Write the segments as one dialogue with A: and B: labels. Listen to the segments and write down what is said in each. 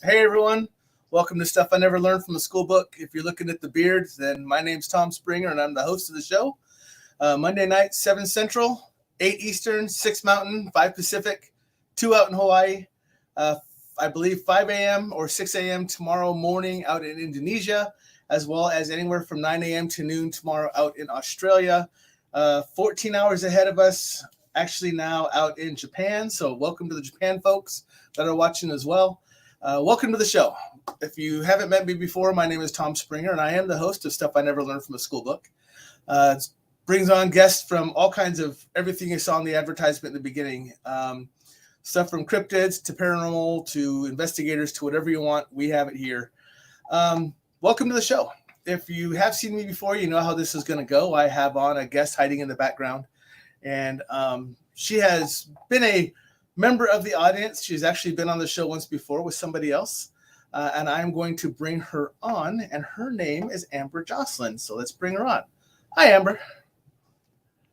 A: Hey everyone, welcome to Stuff I Never Learned from a School Book. If you're looking at the beard, then my name's Tom Springer and I'm the host of the show. Monday night, 7 Central, 8 Eastern, 6 Mountain, 5 Pacific, 2 out in Hawaii. Uh, I believe 5 a.m. or 6 a.m. tomorrow morning out in Indonesia, as well as anywhere from 9 a.m. to noon tomorrow out in Australia. 14 hours ahead of us, actually now out in Japan. So welcome to the Japan folks that are watching as well. Welcome to the show. If you haven't met me before, my name is Tom Springer, and I am the host of Stuff I Never Learned from a School Book. It brings on guests from all kinds of everything you saw in the advertisement in the beginning. Stuff from cryptids to paranormal to investigators to whatever you want. We have it here. Welcome to the show. If you have seen me before, you know how this is going to go. I have on a guest hiding in the background, and she has been a member of the audience. She's actually been on the show once before with somebody else, and I'm going to bring her on, and her name is Amber Joslin. So let's bring her on. Hi, Amber.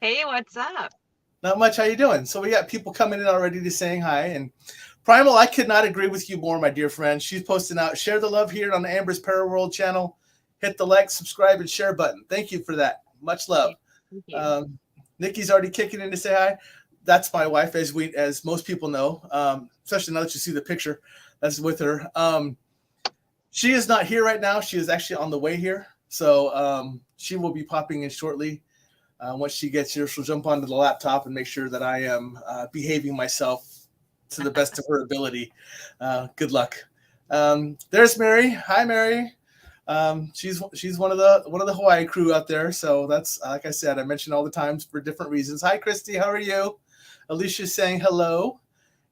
B: Hey, what's up?
A: Not much. How you doing? So we got people coming in already to saying hi. And Primal, I could not agree with you more, my dear friend. She's posting out, share the love here on the Amber's Paraworld channel. Hit the like, subscribe, and share button. Thank you for that. Much love.
B: Thank you.
A: Nikki's already kicking in to say hi. That's my wife, as most people know, especially now that you see the picture that's with her. She is not here right now. She is actually on the way here. So she will be popping in shortly. Once she gets here, she'll jump onto the laptop and make sure that I am behaving myself to the best of her ability. Good luck. There's Mary. Hi, Mary. She's one of the Hawaii crew out there. So that's like I said, I mentioned all the times for different reasons. Hi, Christy. How are you? Alicia's saying hello.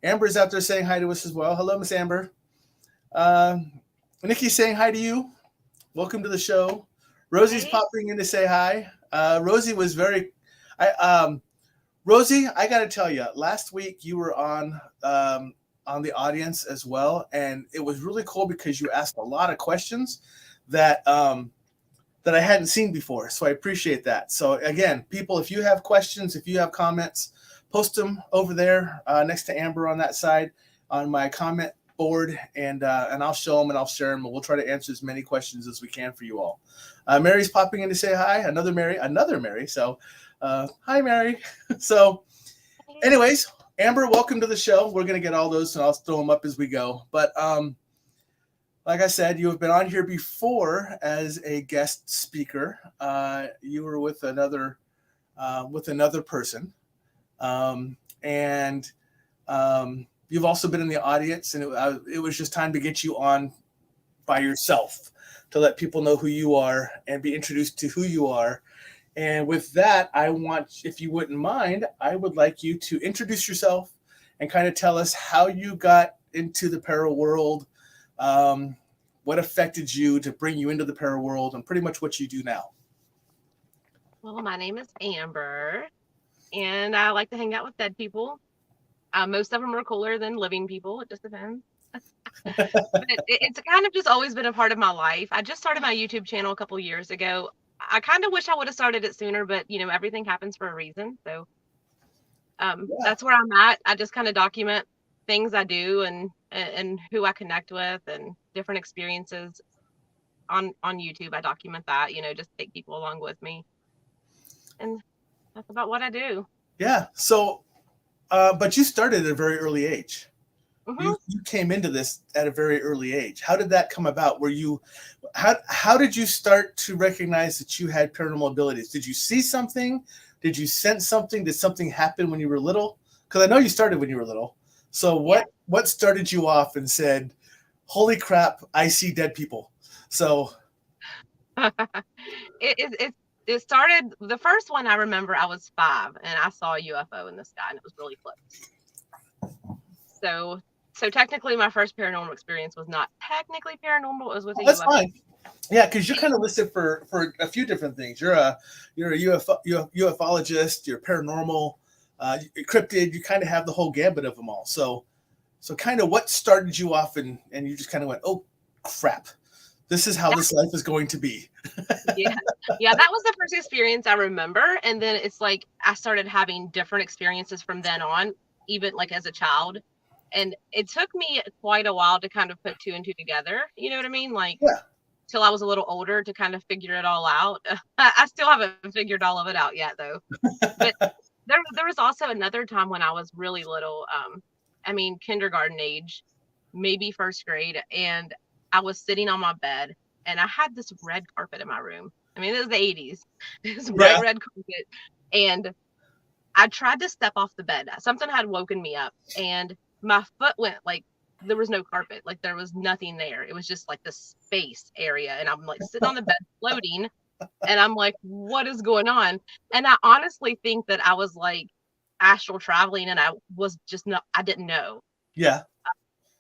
A: Amber's out there saying hi to us as well. Hello, Miss Amber. Nikki's saying hi to you. Welcome to the show. Rosie's popping in to say hi. Rosie was Rosie, I got to tell you, last week you were on the audience as well, and it was really cool because you asked a lot of questions that I hadn't seen before. So I appreciate that. So again, people, if you have questions, if you have comments, post them over there next to Amber on that side on my comment board, and I'll show them and I'll share them, and we'll try to answer as many questions as we can for you all. Mary's popping in to say hi. Another Mary. So hi, Mary. So anyways, Amber, welcome to the show. We're going to get all those, and I'll throw them up as we go. But like I said, you have been on here before as a guest speaker. You were with another person. And you've also been in the audience, and it was just time to get you on by yourself to let people know who you are and be introduced to who you are. And with that, if you wouldn't mind, I would like you to introduce yourself and kind of tell us how you got into the para world, what affected you to bring you into the para world, and pretty much what you do now.
B: Well, my name is Amber, and I like to hang out with dead people. Most of them are cooler than living people. It just depends. But it's kind of just always been a part of my life. I just started my YouTube channel a couple years ago. I kind of wish I would have started it sooner, but everything happens for a reason. So that's where I'm at. I just kind of document things I do and who I connect with and different experiences on YouTube. I document that, just take people along with me. And that's about what I do.
A: Yeah. So, but you started at a very early age.
B: Mm-hmm.
A: You came into this at a very early age. How did that come about? How did you start to recognize that you had paranormal abilities? Did you see something? Did you sense something? Did something happen when you were little? Because I know you started when you were little. So what started you off and said, "Holy crap, I see dead people"? So
B: it started. The first one I remember, I was 5 and I saw a UFO in the sky, and it was really close. So technically, my first paranormal experience was not technically paranormal. It was with a
A: that's
B: UFO.
A: fine. Yeah, because you're kind of listed for a few different things. You're a ufologist. You're paranormal, cryptid. You kind of have the whole gambit of them all. So kind of what started you off, and you just kind of went, "Oh, crap, this is how this life is going to be."
B: Yeah, that was the first experience I remember, and then it's like I started having different experiences from then on, even like as a child. And it took me quite a while to kind of put two and two together. You know what I mean? Like,
A: Yeah.
B: till I was a little older to kind of figure it all out. I still haven't figured all of it out yet, though. But there was also another time when I was really little. I mean, kindergarten age, maybe first grade, and I was sitting on my bed, and I had this red carpet in my room. I mean, it was the 80s. This bright
A: Yeah.
B: red carpet, and I tried to step off the bed. Something had woken me up, and my foot went like there was no carpet, like there was nothing there. It was just like the space area, and I'm like sitting on the bed floating, and I'm like, what is going on? And I honestly think that I was like astral traveling, and I was just not. I didn't know
A: Yeah.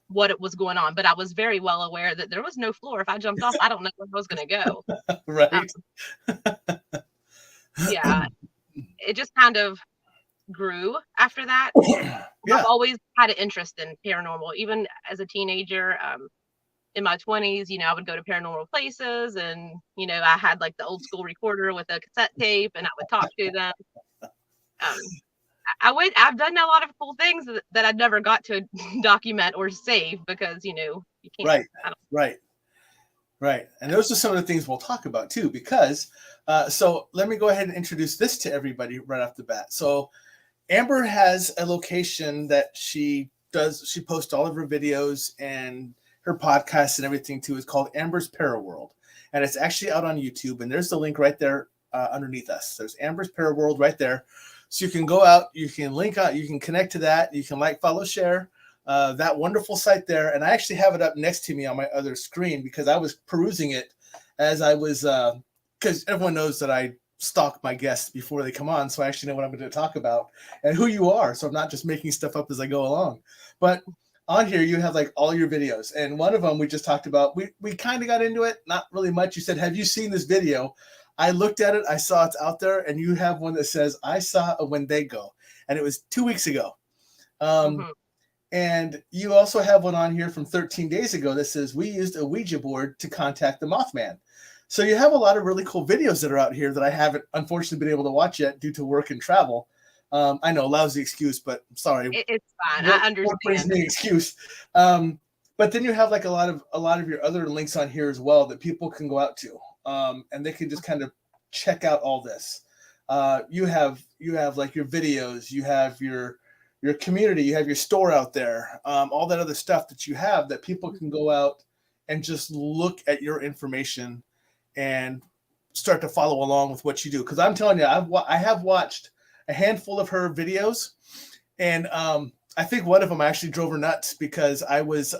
B: what it was going on, but I was very well aware that there was no floor. If I jumped off, I don't know where I was going to go.
A: Right.
B: Yeah, it just kind of grew after that.
A: Yeah.
B: I've always had an interest in paranormal, even as a teenager. In my 20s, I would go to paranormal places, and I had like the old school recorder with a cassette tape, and I would talk to them. I've done a lot of cool things that I never got to document or save because you can't.
A: Right. And those are some of the things we'll talk about too, because so let me go ahead and introduce this to everybody right off the bat. So Amber has a location that she posts all of her videos and her podcasts and everything too. It's called Amber's Paraworld, and it's actually out on YouTube, and there's the link right there underneath us. There's Amber's Paraworld right there. So you can go out, you can link out, you can connect to that, you can like, follow, share that wonderful site there. And I actually have it up next to me on my other screen because I was perusing it as I was, because everyone knows that I stalk my guests before they come on. So I actually know what I'm going to talk about and who you are. So I'm not just making stuff up as I go along. But on here, you have like all your videos. And one of them we just talked about, we kind of got into it, not really much. You said, have you seen this video? I looked at it, I saw it's out there, and you have one that says, I saw a Wendigo, and it was 2 weeks ago. And you also have one on here from 13 days ago that says, we used a Ouija board to contact the Mothman. So you have a lot of really cool videos that are out here that I haven't, unfortunately, been able to watch yet due to work and travel. I know, lousy excuse, but I'm sorry.
B: It's fine. I understand.
A: What brings me excuse? But then you have like a lot of your other links on here as well that people can go out to. And they can just kind of check out all this. You have like your videos, you have your community, you have your store out there, all that other stuff that you have that people can go out and just look at your information and start to follow along with what you do. Because I'm telling you, I have watched a handful of her videos, and I think one of them actually drove her nuts because I was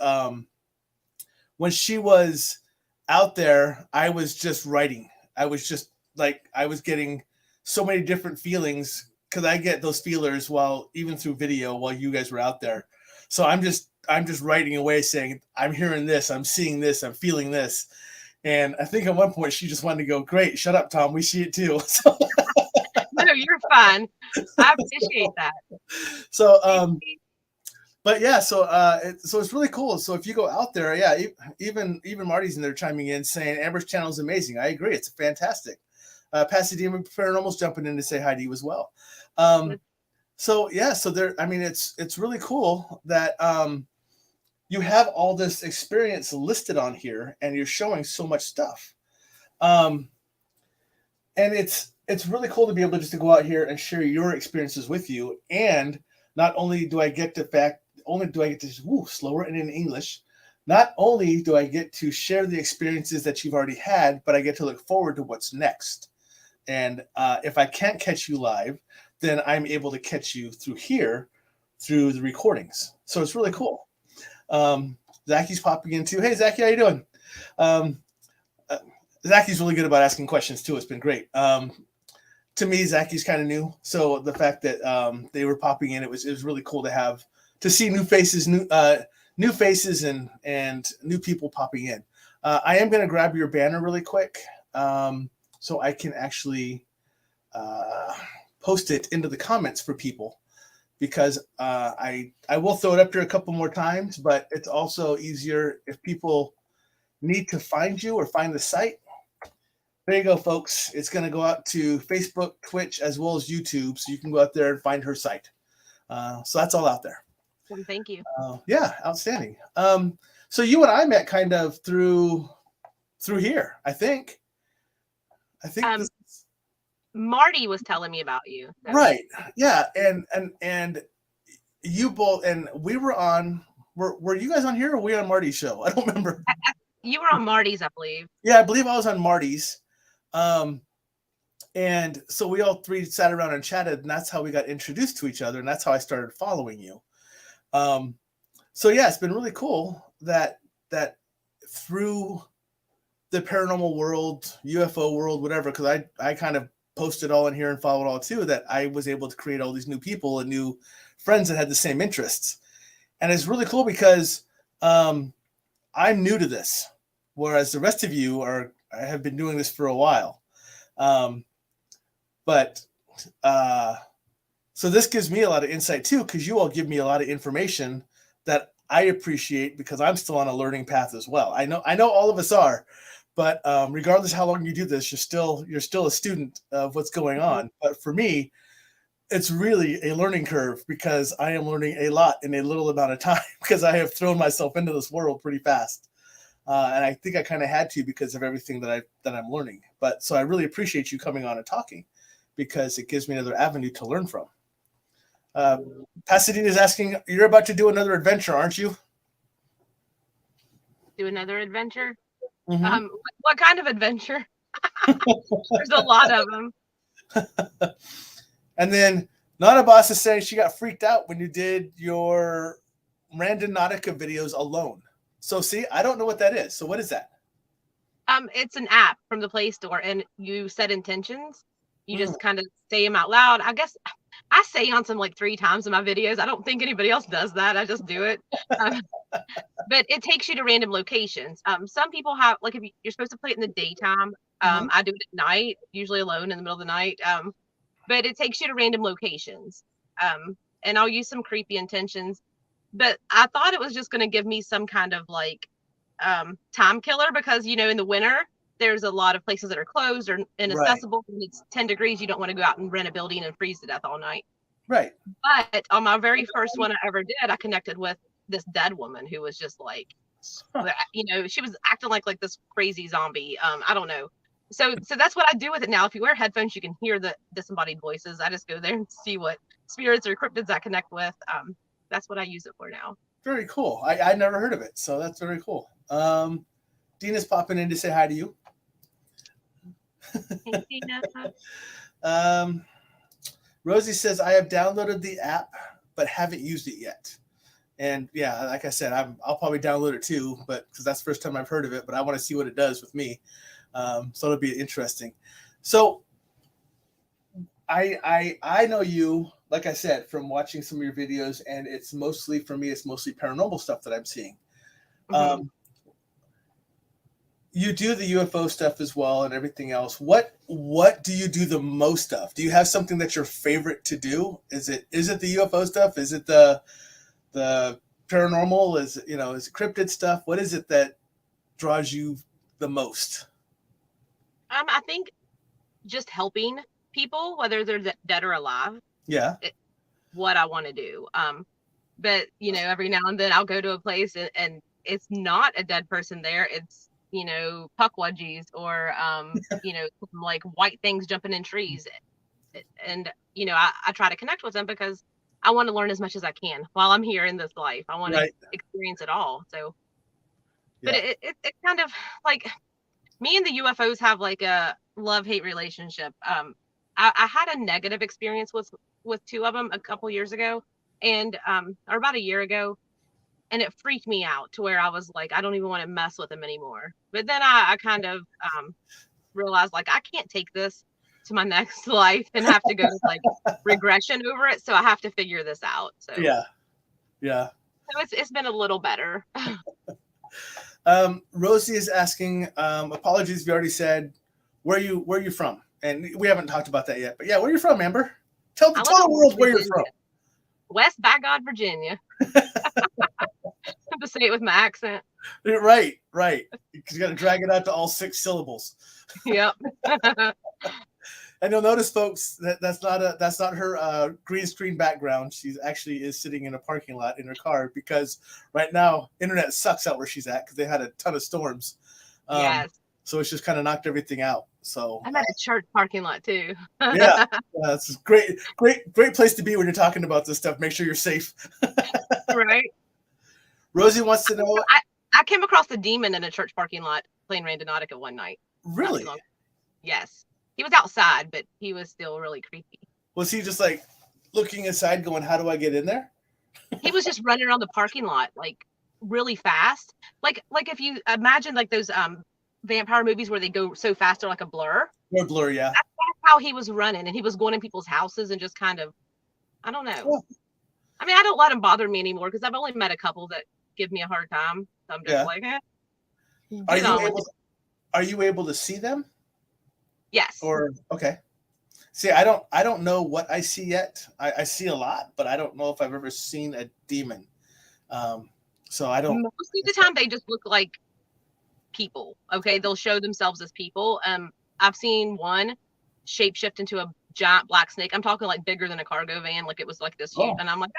A: when she was out there, I was just writing. I was just like, I was getting so many different feelings because I get those feelers even through video while you guys were out there. So I'm just writing away saying, I'm hearing this, I'm seeing this, I'm feeling this. And I think at one point she just wanted to go, great, shut up, Tom. We see it too. So,
B: no, you're fine. I appreciate that.
A: So, but yeah, so it's really cool. So if you go out there, yeah, even Marty's in there chiming in saying Amber's channel is amazing. I agree, it's fantastic. Pasadena Paranormal's jumping in to say hi to you as well. So yeah, so there. I mean, it's really cool that you have all this experience listed on here, and you're showing so much stuff. And it's really cool to be able just to go out here and share your experiences with you. And not only do I get slower and in English, not only do I get to share the experiences that you've already had, but I get to look forward to what's next. And if I can't catch you live, then I'm able to catch you through the recordings. So it's really cool. Zachy's popping in too. Hey, Zachy, how you doing? Zachy's really good about asking questions too. It's been great. To me, Zachy's kind of new, so the fact that they were popping in, it was really cool to see new faces, new faces, and new people popping in. I am going to grab your banner really quick, so I can actually post it into the comments for people, because I will throw it up there a couple more times, but it's also easier if people need to find you or find the site. There you go, folks. It's going to go out to Facebook, Twitch, as well as YouTube. So you can go out there and find her site. So that's all out there.
B: Well, thank you.
A: Yeah, outstanding. So you and I met kind of through here, I think. This is
B: Marty was telling me about you. So.
A: right. Yeah, and you both, and we were on. Were you guys on here, or were we on Marty's show? I don't remember.
B: You were on Marty's, I believe.
A: Yeah, I believe I was on Marty's. And so we all three sat around and chatted, and that's how we got introduced to each other, and that's how I started following you. So yeah, it's been really cool that through the paranormal world, UFO world, whatever, because I kind of posted all in here and followed all too, that I was able to create all these new people and new friends that had the same interests. And it's really cool because I'm new to this, whereas the rest of you have been doing this for a while. So this gives me a lot of insight too, because you all give me a lot of information that I appreciate, because I'm still on a learning path as well. I know all of us are, but regardless of how long you do this, you're still a student of what's going on. But for me, it's really a learning curve, because I am learning a lot in a little amount of time, because I have thrown myself into this world pretty fast. And I think I kind of had to, because of everything that I'm learning. But so I really appreciate you coming on and talking, because it gives me another avenue to learn from. Pasadena is asking, you're about to do another adventure, aren't you?
B: Do another adventure?
A: Mm-hmm.
B: What kind of adventure? There's a lot of them.
A: And then Nana Boss is saying she got freaked out when you did your Randonautica videos alone. So see, I don't know what that is. So what is that?
B: It's an app from the Play Store, and you set intentions. You just kind of say them out loud. I guess I seance them like 3 times in my videos. I don't think anybody else does that. I just do it. But it takes you to random locations. Some people have, like, if you're supposed to play it in the daytime. I do it at night, usually alone in the middle of the night. But it takes you to random locations. And I'll use some creepy intentions. But I thought it was just going to give me some kind of like time killer, because, in the winter, there's a lot of places that are closed or inaccessible. Right. It's 10 degrees. You don't want to go out and rent a building and freeze to death all night.
A: Right.
B: But on my very first one I ever did, I connected with this dead woman who was just like, she was acting like this crazy zombie. I don't know. So that's what I do with it now. If you wear headphones, you can hear the disembodied voices. I just go there and see what spirits or cryptids I connect with. That's what I use it for now.
A: Very cool. I never heard of it, so that's very cool. Dina's popping in to say hi to you.
B: Hey, Dina.
A: Rosie says, I have downloaded the app, but haven't used it yet. And yeah, like I said, I'll probably download it too, but because that's the first time I've heard of it, but I want to see what it does with me. So it'll be interesting. So I know you, like I said, from watching some of your videos, and it's mostly paranormal stuff that I'm seeing. You do the UFO stuff as well and everything else. What do you do the most of? Do you have something that's your favorite to do? Is it the UFO stuff? Is it the paranormal? Is it cryptid stuff? What is it that draws you the most?
B: I think just helping people, whether they're dead or alive.
A: Yeah.
B: What I want to do. But every now and then I'll go to a place and it's not a dead person there. It's puckwudgies or like white things jumping in trees, and I try to connect with them because I want to learn as much as I can while I'm here in this life. I want to experience it all. So, but it's kind of like me and the UFOs have like a love-hate relationship. I had a negative experience with 2 of them a couple years ago, and or about a year ago. And it freaked me out to where I was like, I don't even want to mess with them anymore. But then I kind of realized, like, I can't take this to my next life and have to go to like regression over it. So I have to figure this out. So
A: yeah.
B: So it's been a little better.
A: Rosie is asking, apologies if you already said where you from, and we haven't talked about that yet. But yeah, where you from, Amber? Tell the world where you're from.
B: West by God, Virginia. To say it with my accent.
A: Right. Because you got to drag it out to all 6 syllables.
B: Yep.
A: And you'll notice, folks, that that's not her green screen background. She's actually is sitting in a parking lot in her car because right now internet sucks out where she's at because they had a ton of storms.
B: Yes.
A: So it's just kind of knocked everything out. So
B: I'm at a church parking lot too.
A: yeah, it's a great place to be when you're talking about this stuff. Make sure you're safe.
B: Right.
A: Rosie wants to know.
B: I came across a demon in a church parking lot playing Randonautica one night.
A: Really?
B: Yes. He was outside, but he was still really creepy.
A: Was he just like looking inside going, how do I get in there?
B: He was just running around the parking lot like really fast. Like if you imagine like those vampire movies where they go so fast they're like a blur.
A: No blur, yeah.
B: That's how he was running, and he was going in people's houses and just kind of, I don't know. Yeah. I mean, I don't let him bother me anymore because I've only met a couple that give me a hard time. So I'm just like,
A: Are you able to see them?
B: Yes.
A: Or okay. See, I don't know what I see yet. I see a lot, but I don't know if I've ever seen a demon. So I don't.
B: Most of the time, they just look like people. Okay, they'll show themselves as people. I've seen one shapeshift into a giant black snake. I'm talking like bigger than a cargo van. Like it was like this huge. And I'm like,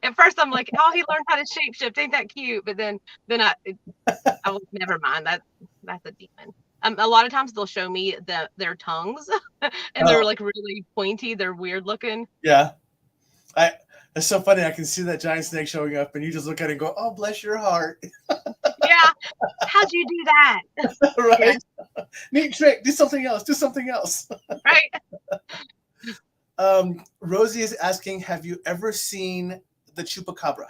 B: At first, I'm like, oh, he learned how to shapeshift. Ain't that cute? But then I was never mind. That's a demon. A lot of times they'll show me their tongues, and they're like really pointy. They're weird looking.
A: Yeah, it's so funny. I can see that giant snake showing up, and you just look at it and go, "Oh, bless your heart."
B: Yeah, how'd you do that?
A: Right? Yeah. Neat trick. Do something else. Do something else.
B: Right.
A: Rosie is asking, have you ever seen the chupacabra?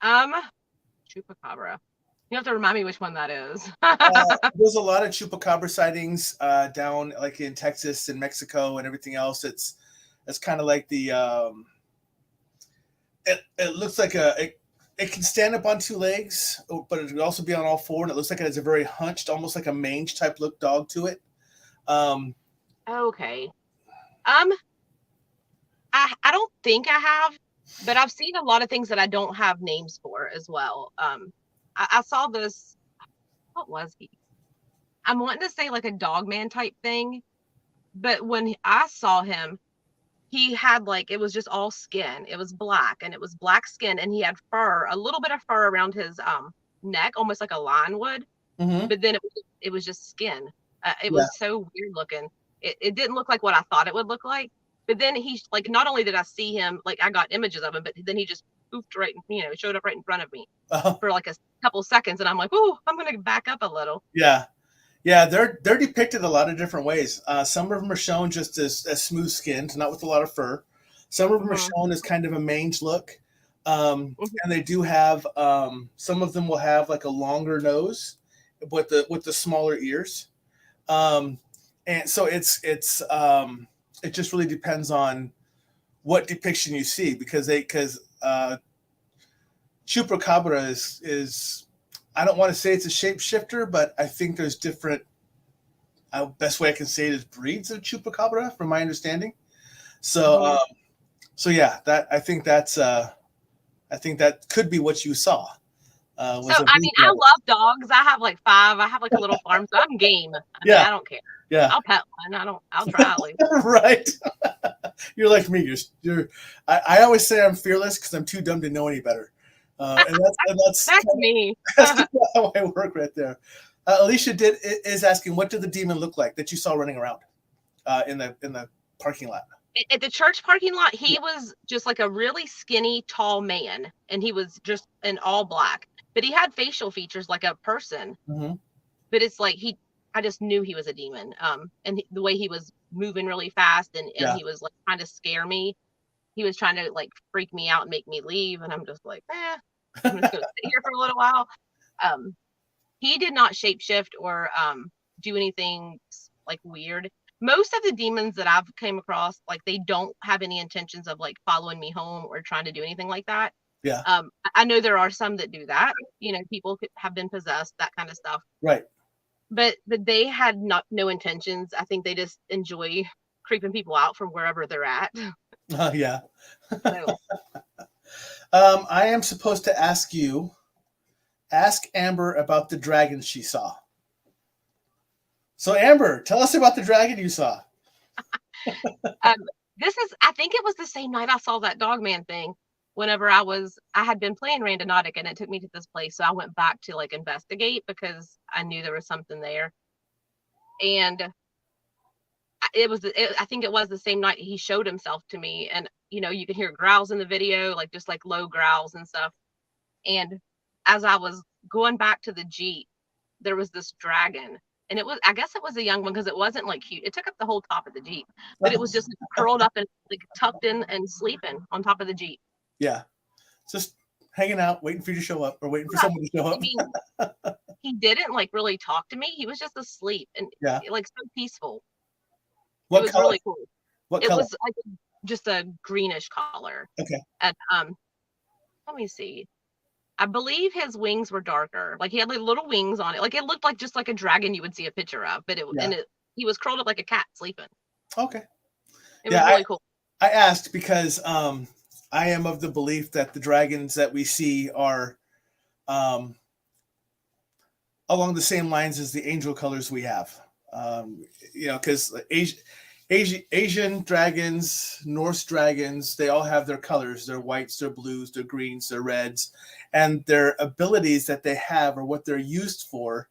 B: Chupacabra. You have to remind me which one that is.
A: There's a lot of chupacabra sightings down like in Texas and Mexico and everything else. It's kind of like the it looks like it can stand up on two legs, but it could also be on all four, and it looks like it has a very hunched, almost like a mange type look dog to it.
B: Okay. I don't think I have, but I've seen a lot of things that I don't have names for as well. I saw this. What was he? I'm wanting to say like a dog man type thing, but when I saw him, he had like, it was just all skin. It was black, and it was black skin, and he had fur, a little bit of fur around his neck, almost like a lion would. Mm-hmm. But then it was just skin. It was so weird looking. It didn't look like what I thought it would look like. But then he, like, not only did I see him, like I got images of him, but then he just poofed right, showed up right in front of me for like a couple seconds, and I'm like, oh, I'm gonna back up a little.
A: Yeah, they're depicted a lot of different ways. Some of them are shown just as smooth skinned, not with a lot of fur. Some of them are shown as kind of a mange look, and they do have some of them will have like a longer nose with the smaller ears, and so it just really depends on what depiction you see because chupacabra is I don't want to say it's a shapeshifter, but I think there's different. Best way I can say it is breeds of chupacabra, from my understanding. So, yeah, I think that could be what you saw.
B: I love dogs. I have like 5. I have like a little farm, so I'm game. I mean, I don't care.
A: Yeah,
B: I'll pet one. I'll try at least.
A: Right. You're like me. I always say I'm fearless because I'm too dumb to know any better. And that's
B: me.
A: That's how I work right there. Alicia is asking, what did the demon look like that you saw running around in the parking lot?
B: At the church parking lot, he was just like a really skinny, tall man, and he was just in all black. But he had facial features like a person. Mm-hmm. But it's like I just knew he was a demon. And the way he was moving really fast, and he was like trying to scare me. He was trying to like freak me out and make me leave, and I'm just like, I'm just gonna sit here for a little while. He did not shapeshift or do anything like weird. Most of the demons that I've came across, like they don't have any intentions of like following me home or trying to do anything like that.
A: Yeah.
B: I know there are some that do that. People have been possessed, that kind of stuff.
A: Right.
B: But they had no intentions. I think they just enjoy creeping people out from wherever they're at.
A: Yeah.
B: So.
A: I am supposed to ask Amber about the dragon she saw. So Amber, tell us about the dragon you saw.
B: Um, I think it was the same night I saw that Dogman thing. Whenever I had been playing Randonautica and it took me to this place. So I went back to like investigate because I knew there was something there. And I think it was the same night he showed himself to me. And, you can hear growls in the video, like just like low growls and stuff. And as I was going back to the Jeep, there was this dragon. And I guess it was a young one because it wasn't like cute. It took up the whole top of the Jeep, but it was just curled up and like tucked in and sleeping on top of the Jeep.
A: Yeah. Just hanging out, waiting for you to show up or waiting for someone to show up.
B: I mean, he didn't like really talk to me. He was just asleep and like so peaceful.
A: What
B: it was
A: color?
B: Really cool.
A: What
B: it
A: color?
B: Was like just a greenish color.
A: Okay.
B: And let me see. I believe his wings were darker. Like he had like little wings on it. Like it looked like just like a dragon you would see a picture of, but he was curled up like a cat sleeping.
A: Okay.
B: It was really cool.
A: I asked because I am of the belief that the dragons that we see are along the same lines as the angel colors we have. Because Asian dragons, Norse dragons, they all have their colors, their whites, their blues, their greens, their reds, and their abilities that they have or what they're used for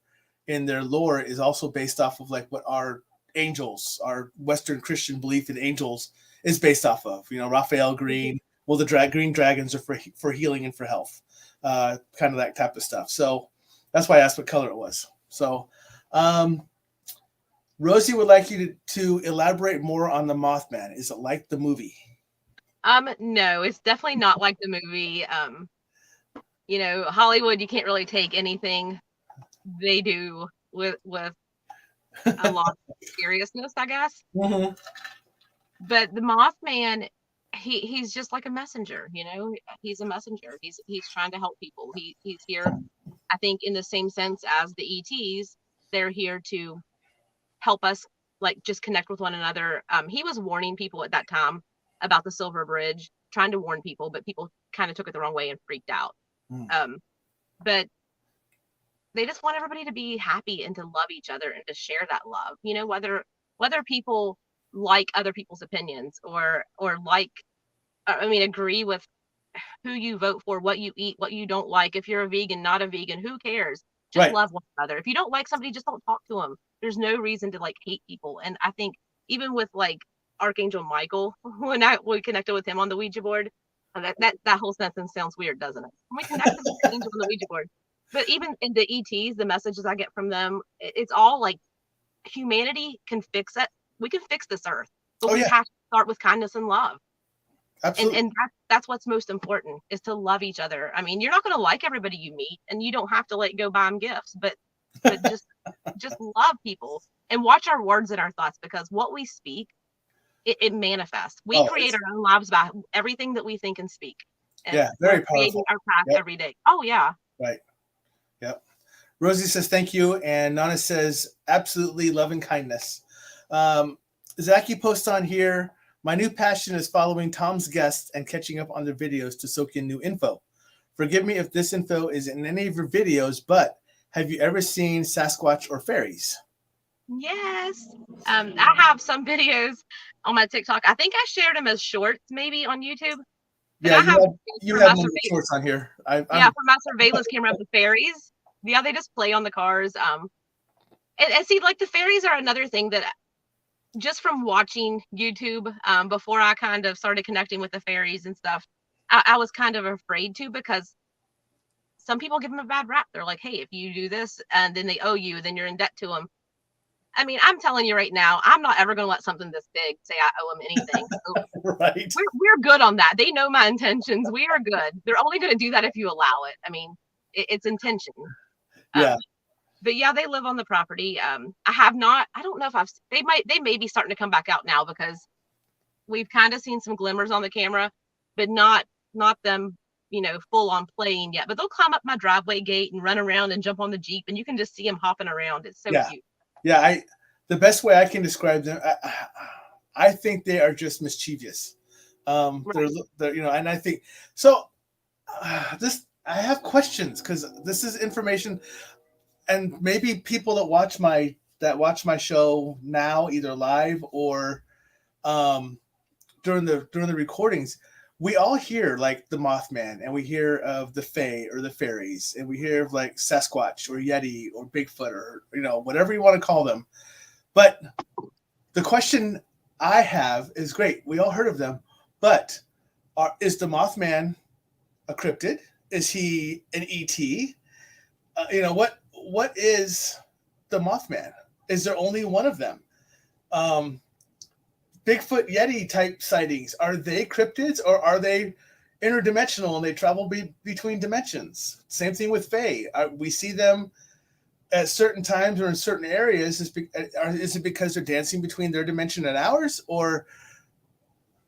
A: in their lore is also based off of like what our angels, our Western Christian belief in angels is based off of. Raphael green. Well, the green dragons are for healing and for health, kind of that type of stuff. So that's why I asked what color it was. So Rosie would like you to elaborate more on the Mothman. Is it like the movie?
B: No, it's definitely not like the movie. Hollywood, you can't really take anything they do with a lot of seriousness, I guess.
A: Mm-hmm.
B: But the Mothman, he's just like a messenger, he's a messenger. He's trying to help people. He's here, I think, in the same sense as the ETs. They're here to help us like just connect with one another. He was warning people at that time about the Silver Bridge, trying to warn people, but people kind of took it the wrong way and freaked out. But they just want everybody to be happy and to love each other and to share that love, whether people like other people's opinions or agree with who you vote for, what you eat, what you don't like. If you're a vegan, not a vegan, who cares? Just love one another. If you don't like somebody, just don't talk to them. There's no reason to like hate people. And I think even with like Archangel Michael, when we connected with him on the Ouija board, that whole sentence sounds weird, doesn't it? When we connected with the angel on the Ouija board, but even in the ETs, the messages I get from them, it's all like humanity can fix it. We can fix this earth, but we have to start with kindness and love. Absolutely. And that's what's most important, is to love each other. I mean, you're not going to like everybody you meet, and you don't have to like go buy them gifts, but just love people and watch our words and our thoughts, because what we speak, it manifests. We create our own lives by everything that we think and speak. And
A: very powerful.
B: Our path every day. Oh yeah.
A: Right. Yep. Rosie says thank you, and Nana says absolutely, love and kindness. Zaki posts on here, my new passion is following Tom's guests and catching up on their videos to soak in new info. Forgive me if this info is in any of your videos, but have you ever seen Sasquatch or fairies?
B: Yes. I have some videos on my TikTok. I think I shared them as shorts maybe on YouTube.
A: Yeah, you have shorts on here.
B: For my surveillance camera of the fairies. Yeah, they just play on the cars. And see, like the fairies are another thing that just from watching YouTube, before I kind of started connecting with the fairies and stuff, I was kind of afraid to, because some people give them a bad rap. They're like, hey, if you do this and then they owe you, then you're in debt to them. I mean, I'm telling you right now, I'm not ever going to let something this big say I owe them anything. So
A: right.
B: We're good on that. They know my intentions. We are good. They're only going to do that if you allow it. I mean, it's intention.
A: Yeah.
B: But yeah, they live on the property. I have not. I don't know if they may be starting to come back out now, because we've kind of seen some glimmers on the camera, but not them, full on playing yet. But they'll climb up my driveway gate and run around and jump on the Jeep, and you can just see them hopping around. It's so cute.
A: Yeah, the best way I can describe them, I think they are just mischievous. They're and I think so. I have questions, because this is information. And maybe people that watch my that watch my show now, either live or um, during the recordings, we all hear like the Mothman, and we hear of the Fae or the fairies, and we hear of like Sasquatch or Yeti or Bigfoot or whatever you want to call them. But the question I have is, great, we all heard of them, but is the Mothman a cryptid? Is he an ET? What is the Mothman? Is there only one of them? Bigfoot Yeti type sightings, are they cryptids or are they interdimensional and they travel between dimensions? Same thing with Fae. We see them at certain times or in certain areas. Is it because they're dancing between their dimension and ours, or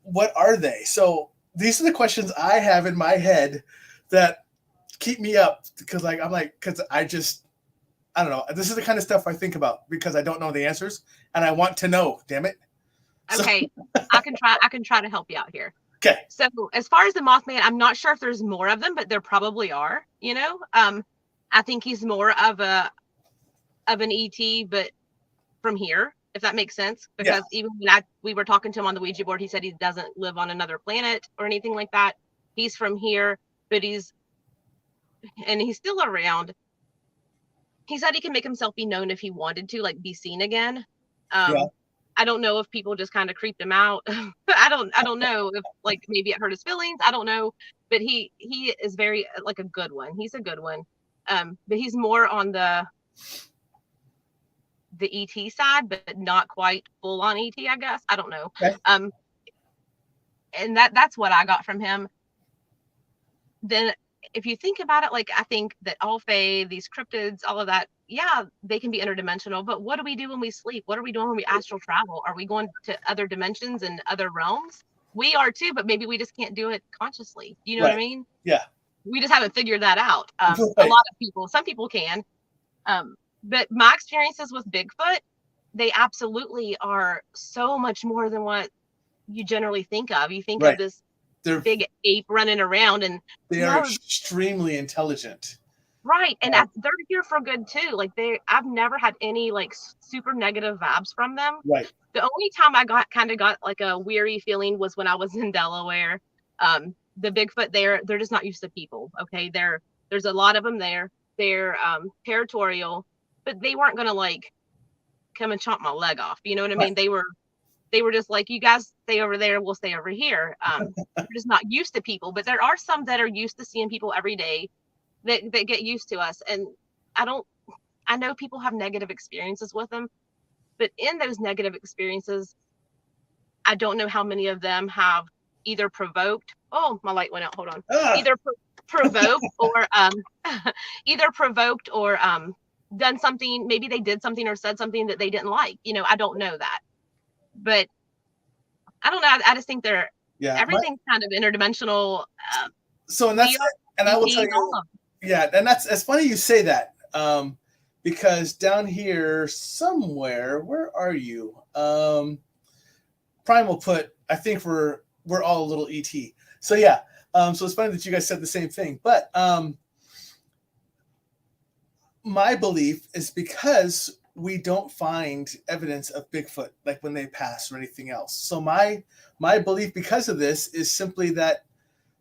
A: what are they? So these are the questions I have in my head that keep me up, because I don't know. This is the kind of stuff I think about because I don't know the answers and I want to know. Damn it.
B: Okay, I can try to help you out here.
A: Okay.
B: So as far as the Mothman, I'm not sure if there's more of them, but there probably are. I think he's more of an ET, but from here, if that makes sense. Because even when we were talking to him on the Ouija board, he said he doesn't live on another planet or anything like that. He's from here, but he's still around. He said he can make himself be known if he wanted to, like be seen again. I don't know if people just kind of creeped him out. I don't know if like maybe it hurt his feelings. I don't know, but he is very like a good one. He's a good one. But he's more on the ET side, but not quite full on ET, I guess. I don't know.
A: Okay.
B: And that's what I got from him. Then if you think about it, like I think that all Fae, these cryptids, all of that, yeah, they can be interdimensional, but what do we do when we sleep? What are we doing when we astral travel? Are we going to other dimensions and other realms? We are too, but maybe we just can't do it consciously. You know what I mean?
A: Yeah.
B: We just haven't figured that out. A lot of people, some people can. But my experiences with Bigfoot, they absolutely are so much more than what you generally think of. You think of this big ape running around, and
A: they are extremely intelligent.
B: Right. And they're here for good too. Like I've never had any like super negative vibes from them.
A: Right.
B: The only time I got like a weary feeling was when I was in Delaware. The Bigfoot they're just not used to people. Okay. There's a lot of them there. They're territorial, but they weren't going to like come and chomp my leg off. You know what I mean? They were just like, you guys stay over there, we'll stay over here. They're just not used to people, but there are some that are used to seeing people every day that get used to us. And I know people have negative experiences with them, but in those negative experiences, I don't know how many of them have either provoked, oh, my light went out, hold on. Either provoked or done something, maybe they did something or said something that they didn't like. I don't know that. But I don't know. I just think everything's kind of interdimensional.
A: So and I will tell you, and it's funny you say that, because down here somewhere, where are you? Prime will put, I think we're all a little ET. So yeah, so it's funny that you guys said the same thing. But my belief is because we don't find evidence of Bigfoot like when they pass or anything else. So my belief because of this is simply that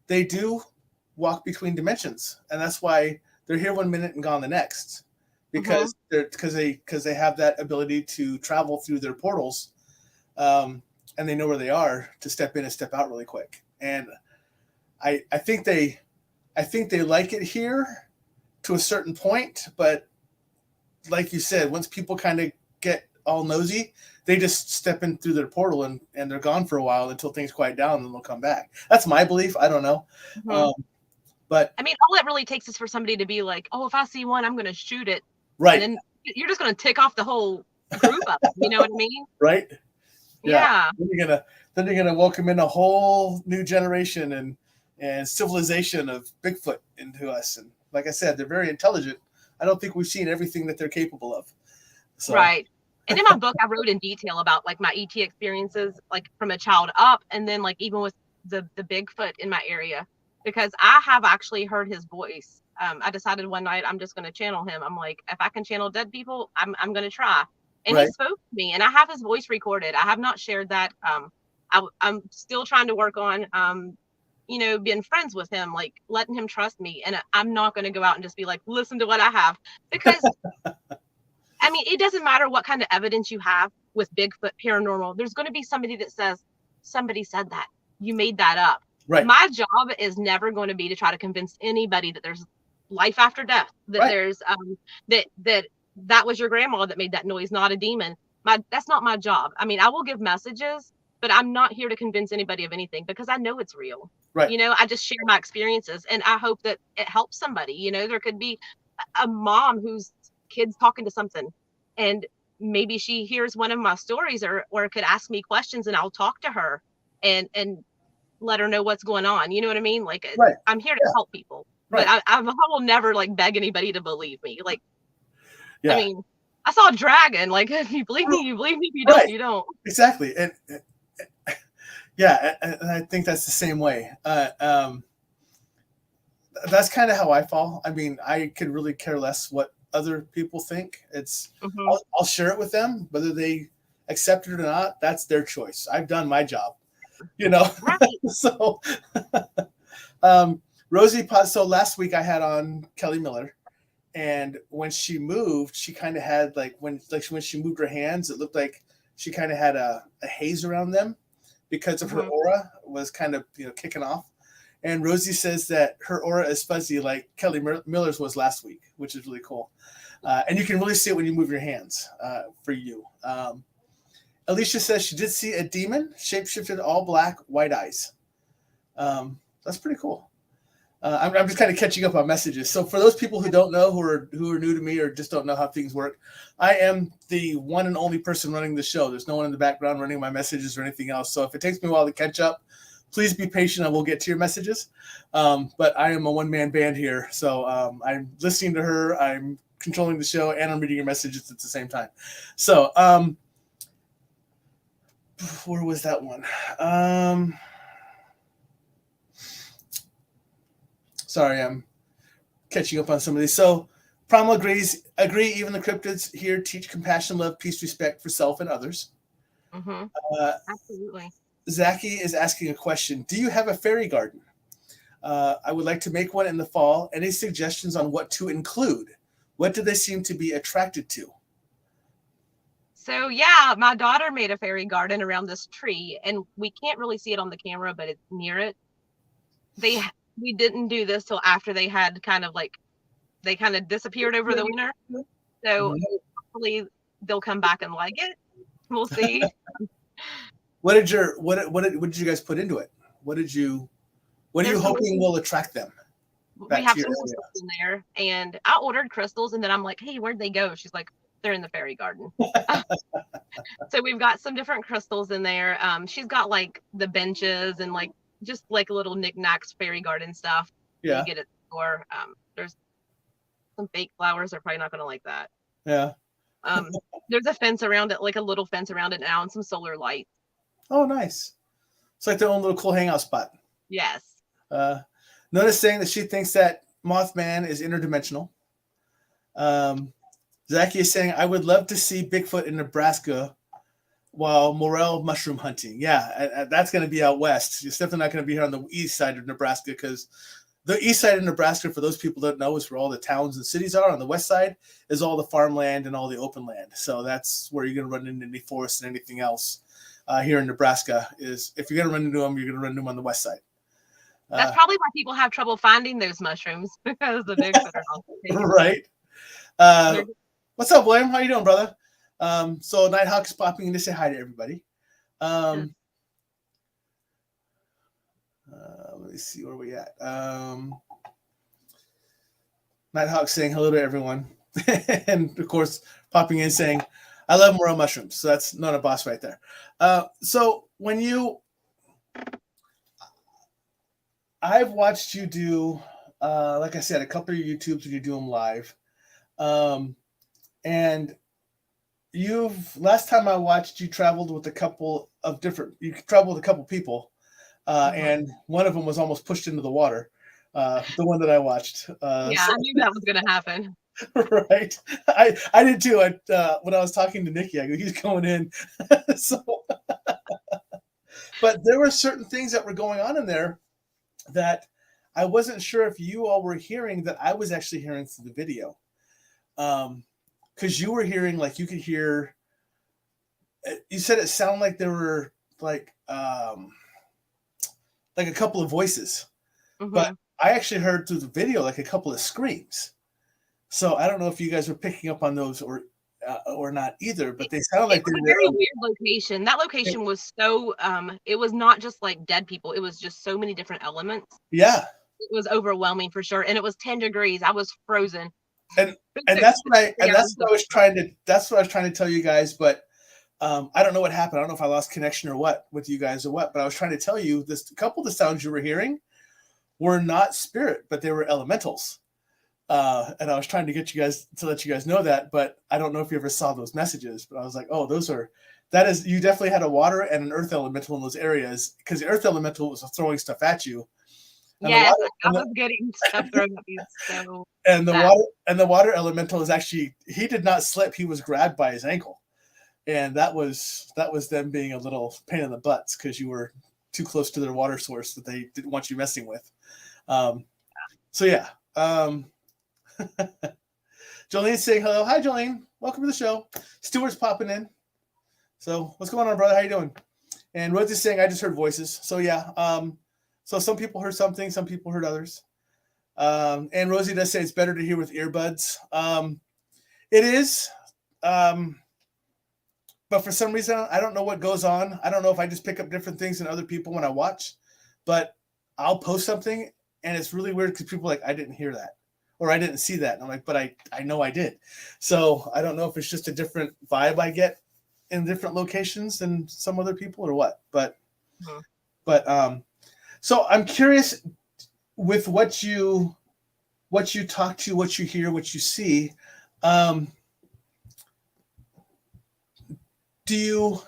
A: they do walk between dimensions, and that's why they're here one minute and gone the next, because they have that ability to travel through their portals, and they know where they are to step in and step out really quick. And I think they like it here to a certain point, but like you said, once people kind of get all nosy, they just step in through their portal and they're gone for a while until things quiet down, and they'll come back. That's my belief. I don't know. But
B: I mean, all it really takes is for somebody to be like, oh, if I see one, I'm going to shoot it.
A: Right.
B: And then you're just going to tick off the whole group of them. You know what I mean?
A: Right.
B: Yeah.
A: Then you're gonna welcome in a whole new generation and civilization of Bigfoot into us. And like I said, they're very intelligent. I don't think we've seen everything that they're capable of. So. Right.
B: And in my book, I wrote in detail about like my ET experiences, like from a child up, and then like even with the Bigfoot in my area, because I have actually heard his voice. I decided one night I'm just going to channel him. I'm like, if I can channel dead people, I'm going to try. and he spoke to me, and I have his voice recorded. I have not shared that. I'm still trying to work on, being friends with him, like letting him trust me. And I'm not going to go out and just be like, listen to what I have, because I mean, it doesn't matter what kind of evidence you have with Bigfoot paranormal. There's going to be somebody that says, somebody said that, you made that up.
A: Right.
B: My job is never going to be to try to convince anybody that there's life after death, that there's that was your grandma that made that noise, not a demon. That's not my job. I mean, I will give messages, but I'm not here to convince anybody of anything, because I know it's real.
A: Right.
B: I just share my experiences, and I hope that it helps somebody. There could be a mom whose kid's talking to something, and maybe she hears one of my stories, or could ask me questions, and I'll talk to her and let her know what's going on. You know what I mean? Like, I'm here to help people, but I will never like beg anybody to believe me. Like, I mean, I saw a dragon. Like, if you believe me, you believe me. If you don't, you don't.
A: Exactly. And I think that's the same way. That's kind of how I fall. I mean, I could really care less what other people think. It's I'll share it with them, whether they accept it or not. That's their choice. I've done my job,
B: Right.
A: So Rosie, so last week I had on Kelly Miller, and when she moved, she kind of had when she moved her hands, it looked like she kind of had a haze around them because of her aura was kind of kicking off. And Rosie says that her aura is fuzzy like Kelly Miller's was last week, which is really cool. And you can really see it when you move your hands for you. Alicia says she did see a demon, shapeshifted, all black, white eyes. That's pretty cool. I'm just kind of catching up on messages. So for those people who don't know, who are new to me or just don't know how things work, I am the one and only person running the show. There's no one in the background running my messages or anything else. So if it takes me a while to catch up, please be patient. I will get to your messages. But I am a one-man band here. So I'm listening to her, I'm controlling the show, and I'm reading your messages at the same time. So where was that one? Sorry, I'm catching up on some of these. So Primal agree, even the cryptids here teach compassion, love, peace, respect for self and others.
B: Absolutely.
A: Zachy is asking a question. Do you have a fairy garden? I would like to make one in the fall. Any suggestions on what to include? What do they seem to be attracted to?
B: So yeah, my daughter made a fairy garden around this tree, and we can't really see it on the camera, but it's near it. We didn't do this till after they had kind of disappeared over the winter. So hopefully they'll come back and like it. We'll see.
A: What did you guys put into it? What are you hoping will attract them?
B: We have some crystals in there, and I ordered crystals, and then I'm like, hey, where'd they go? She's like, they're in the fairy garden. So we've got some different crystals in there. She's got like the benches and just like little knickknacks, fairy garden stuff. Yeah. You get it for there's some fake flowers. They're probably not going to like that.
A: Yeah.
B: There's a fence around it, like a little fence around it now, and some solar lights.
A: Oh, nice. It's like their own little cool hangout spot.
B: Yes.
A: Notice saying that she thinks that Mothman is interdimensional. Zachy is saying, I would love to see Bigfoot in Nebraska while morel mushroom hunting. Yeah, that's going to be out west. It's definitely not going to be here on the east side of Nebraska, because the east side of Nebraska, for those people that don't know, is where all the towns and cities are. On the west side is all the farmland and all the open land. So that's where you're going to run into any forests and anything else here in Nebraska. Is if you're going to run into them, you're going to run into them on the west side.
B: That's probably why people have trouble finding those mushrooms, because the Bigfoot are all
A: right. What's up, William? How you doing, brother? So Nighthawk is popping in to say hi to everybody. Let me see where we at. Nighthawk saying hello to everyone. And of course, popping in saying, I love morel mushrooms. So that's not a boss right there. So when I've watched you do, like I said, a couple of YouTubes when you do them live. And last time I watched, you traveled with a couple people, and one of them was almost pushed into the water. The one that I watched.
B: I knew that was going to happen.
A: Right. I did too. When I was talking to Nikki, I go, he's going in. So, but there were certain things that were going on in there that I wasn't sure if you all were hearing that I was actually hearing through the video. Because you were hearing, like, you could hear, you said it sounded like there were like a couple of voices, but I actually heard through the video like a couple of screams. So I don't know if you guys were picking up on those or not either, but they sounded like
B: it was a very weird location. That location was so it was not just like dead people, it was just so many different elements.
A: Yeah,
B: it was overwhelming for sure, and it was 10 degrees. I was frozen,
A: and that's what I was trying to tell you guys, but I don't know what happened. I don't know if I lost connection or what with you guys or what, but I was trying to tell you this. A couple of the sounds you were hearing were not spirit, but they were elementals. And I was trying to get you guys to let you guys know that, but I don't know if you ever saw those messages, but I was like, oh, you definitely had a water and an earth elemental in those areas, because the earth elemental was throwing stuff at you.
B: Yes, I was getting stuff thrown at me. So
A: and the water elemental is actually, he did not slip. He was grabbed by his ankle. And that was them being a little pain in the butts because you were too close to their water source that they didn't want you messing with. So yeah. Jolene's saying hello. Hi, Jolene. Welcome to the show. Stuart's popping in. So what's going on, brother? How you doing? And Rosie's saying I just heard voices. So yeah. So some people heard something, some people heard others. And Rosie does say it's better to hear with earbuds. It is. But for some reason, I don't know what goes on. I don't know if I just pick up different things than other people when I watch, but I'll post something and it's really weird because people are like, I didn't hear that or I didn't see that. And I'm like, but I know I did. So I don't know if it's just a different vibe I get in different locations than some other people or what, but so I'm curious with what you talk to, what you hear, what you see. Do you,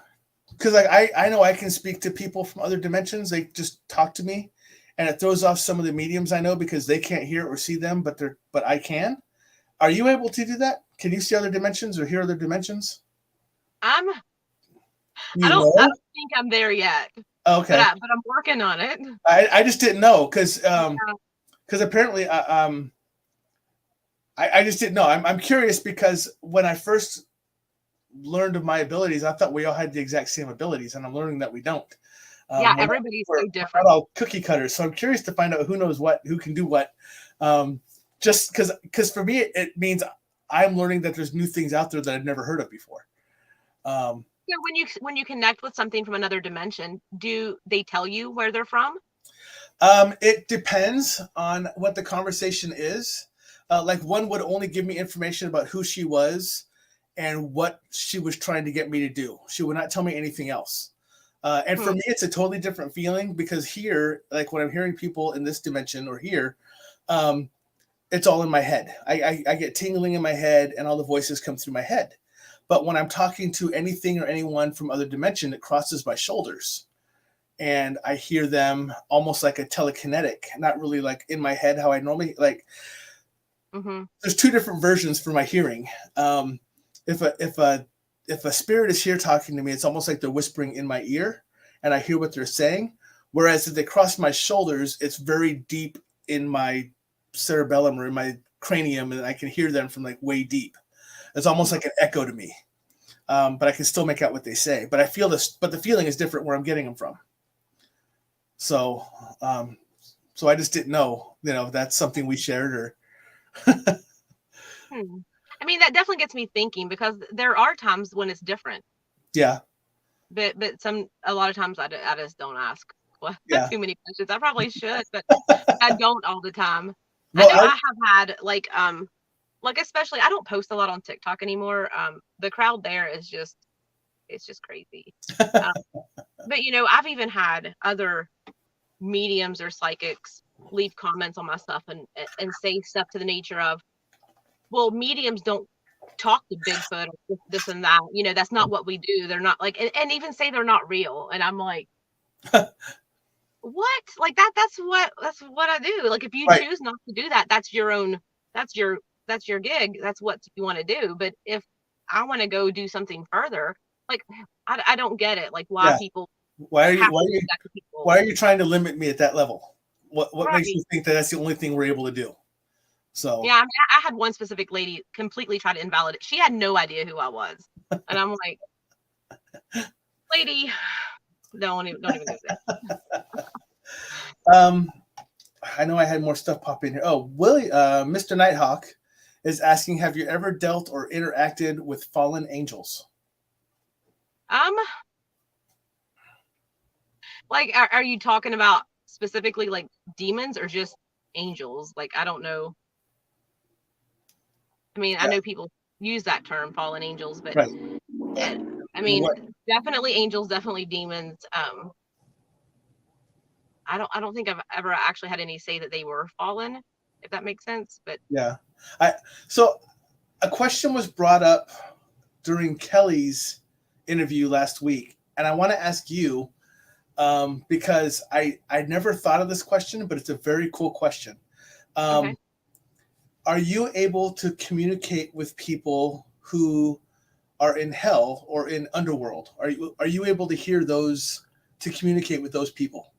A: because like I know I can speak to people from other dimensions. They just talk to me and it throws off some of the mediums I know because they can't hear or see them, but I can. Are you able to do that? Can you see other dimensions or hear other dimensions?
B: I don't think I'm there yet.
A: Okay.
B: But I'm working on it.
A: I just didn't know because apparently I just didn't know. I'm curious because when I first learned of my abilities, I thought we all had the exact same abilities, and I'm learning that we don't.
B: Everybody's so different.
A: We're all cookie cutters, so I'm curious to find out who knows what, who can do what. Just because for me, it means I'm learning that there's new things out there that I've never heard of before.
B: So when you connect with something from another dimension, do they tell you where they're from?
A: It depends on what the conversation is. Like one would only give me information about who she was and what she was trying to get me to do. She would not tell me anything else. And for me, it's a totally different feeling because here, like when I'm hearing people in this dimension or here, it's all in my head. I get tingling in my head and all the voices come through my head. But when I'm talking to anything or anyone from other dimension, it crosses my shoulders. And I hear them almost like a telekinetic, not really like in my head how I normally like. There's two different versions for my hearing. If a spirit is here talking to me, it's almost like they're whispering in my ear and I hear what they're saying. Whereas if they cross my shoulders, it's very deep in my cerebellum or in my cranium and I can hear them from like way deep. It's almost like an echo to me. But I can still make out what they say. But I feel this, but the feeling is different where I'm getting them from. So I just didn't know, if that's something we shared or
B: I mean, that definitely gets me thinking because there are times when it's different.
A: Yeah.
B: But a lot of times I just don't ask too many questions. I probably should, but I don't all the time. Well, I know I have had like especially I don't post a lot on TikTok anymore. The crowd there is it's just crazy. But I've even had other mediums or psychics leave comments on my stuff and say stuff to the nature of, well, mediums don't talk to Bigfoot or this and that. That's not what we do. They're not like, and even say they're not real. And I'm like, what? Like that's what I do. Like if you choose not to do that, that's your that's your gig. That's what you want to do. But if I want to go do something further, like I don't get it. Like why
A: Yeah.
B: people
A: Why are
B: have
A: you
B: to do that to people.
A: why are you trying to limit me at that level? What makes
B: Right.
A: you think that that's the only thing we're able to do? So
B: Yeah, I mean, I had one specific lady completely try to invalidate. She had no idea who I was, and I'm like, lady, don't even do that.
A: I know I had more stuff pop in here. Oh, Willie, Mr. Nighthawk is asking, have you ever dealt or interacted with fallen angels?
B: Like, are you talking about specifically like demons or just angels? Like, I don't know. I mean, I know people use that term, fallen angels, but
A: Right.
B: I mean,
A: What?
B: definitely angels, definitely demons. I don't think I've ever actually had any say that they were fallen, if that makes sense. But
A: Yeah. So a question was brought up during Kelly's interview last week, and I want to ask you because I never thought of this question, but it's a very cool question.
B: okay.
A: Are you able to communicate with people who are in hell or in underworld? Are you able to hear those, to communicate with those people?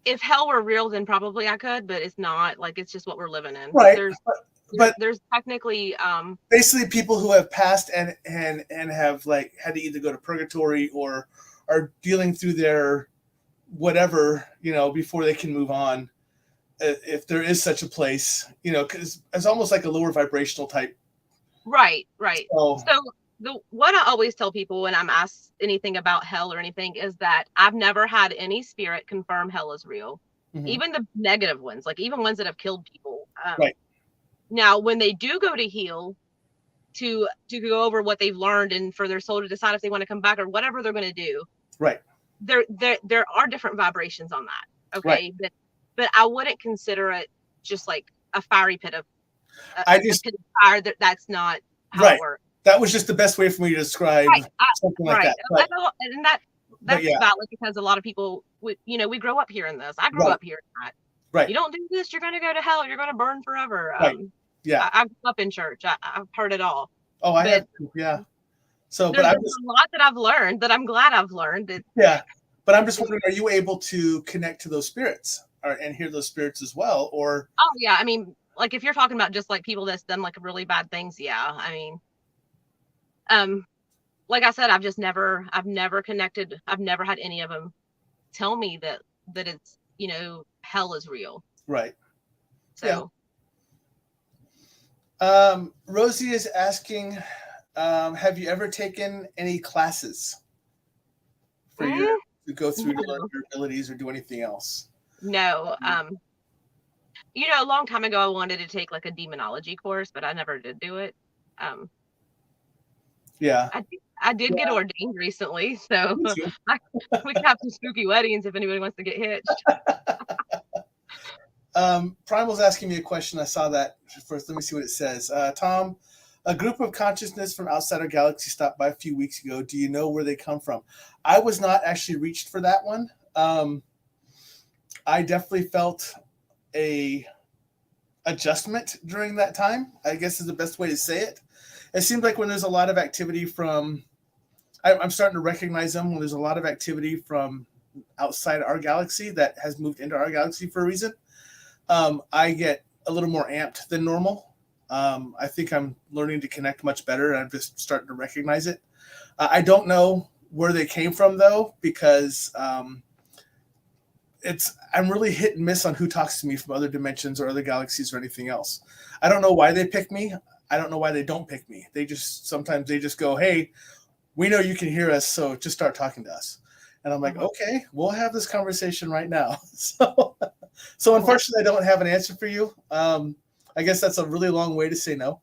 B: If hell were real, then probably I could, but it's not. Like, it's just what we're living in.
A: Right. But
B: there's technically
A: basically people who have passed and have like had to either go to purgatory or are dealing through their whatever, before they can move on, if there is such a place, because it's almost like a lower vibrational type.
B: Right.
A: So
B: What I always tell people when I'm asked anything about hell or anything is that I've never had any spirit confirm hell is real.
A: mm-hmm.
B: Even the negative ones, like even ones that have killed people.
A: Right.
B: Now, when they do go to heal, to go over what they've learned and for their soul to decide if they want to come back or whatever they're going to do.
A: Right.
B: There are different vibrations on that. Okay.
A: Right.
B: But I wouldn't consider it just like a fiery pit of
A: a pit
B: of fire. That's not how
A: right.
B: it works.
A: That was just the best way for me to describe something like that.
B: But, and that's valid because a lot of people, we grow up hearing this. I grew up hearing that.
A: Right.
B: You don't do this, you're going to go to hell. You're going to burn forever.
A: Right. Yeah.
B: I grew up in church. I've heard it all.
A: Oh, I have. Yeah. So,
B: there's a lot that I've learned that I'm glad I've learned.
A: Yeah. But I'm just wondering, are you able to connect to those spirits and hear those spirits as well? Or
B: oh yeah, I mean, like if you're talking about just like people that's done like really bad things, yeah. I mean, like I said, I've never connected. I've never had any of them tell me that it's, hell is real.
A: Right.
B: So
A: yeah. Rosie is asking, have you ever taken any classes for to go through to learn your abilities or do anything else?
B: No. A long time ago I wanted to take like a demonology course, but I never did do it.
A: Yeah.
B: I did get ordained recently, so we could have some spooky weddings if anybody wants to get hitched.
A: Primal's asking me a question. I saw that first. Let me see what it says. Tom, a group of consciousness from outside our galaxy stopped by a few weeks ago. Do you know where they come from? I was not actually reached for that one. I definitely felt a adjustment during that time, I guess is the best way to say it. It seems like when there's a lot of activity from, I'm starting to recognize them when there's a lot of activity from outside our galaxy that has moved into our galaxy for a reason. I get a little more amped than normal. I think I'm learning to connect much better, and I'm just starting to recognize it. I don't know where they came from though, because I'm really hit and miss on who talks to me from other dimensions or other galaxies or anything else. I don't know why they pick me. I don't know why they don't pick me. Sometimes they just go, hey, we know you can hear us, so just start talking to us. And I'm like, okay, we'll have this conversation right now. So unfortunately, I don't have an answer for you. I guess that's a really long way to say no.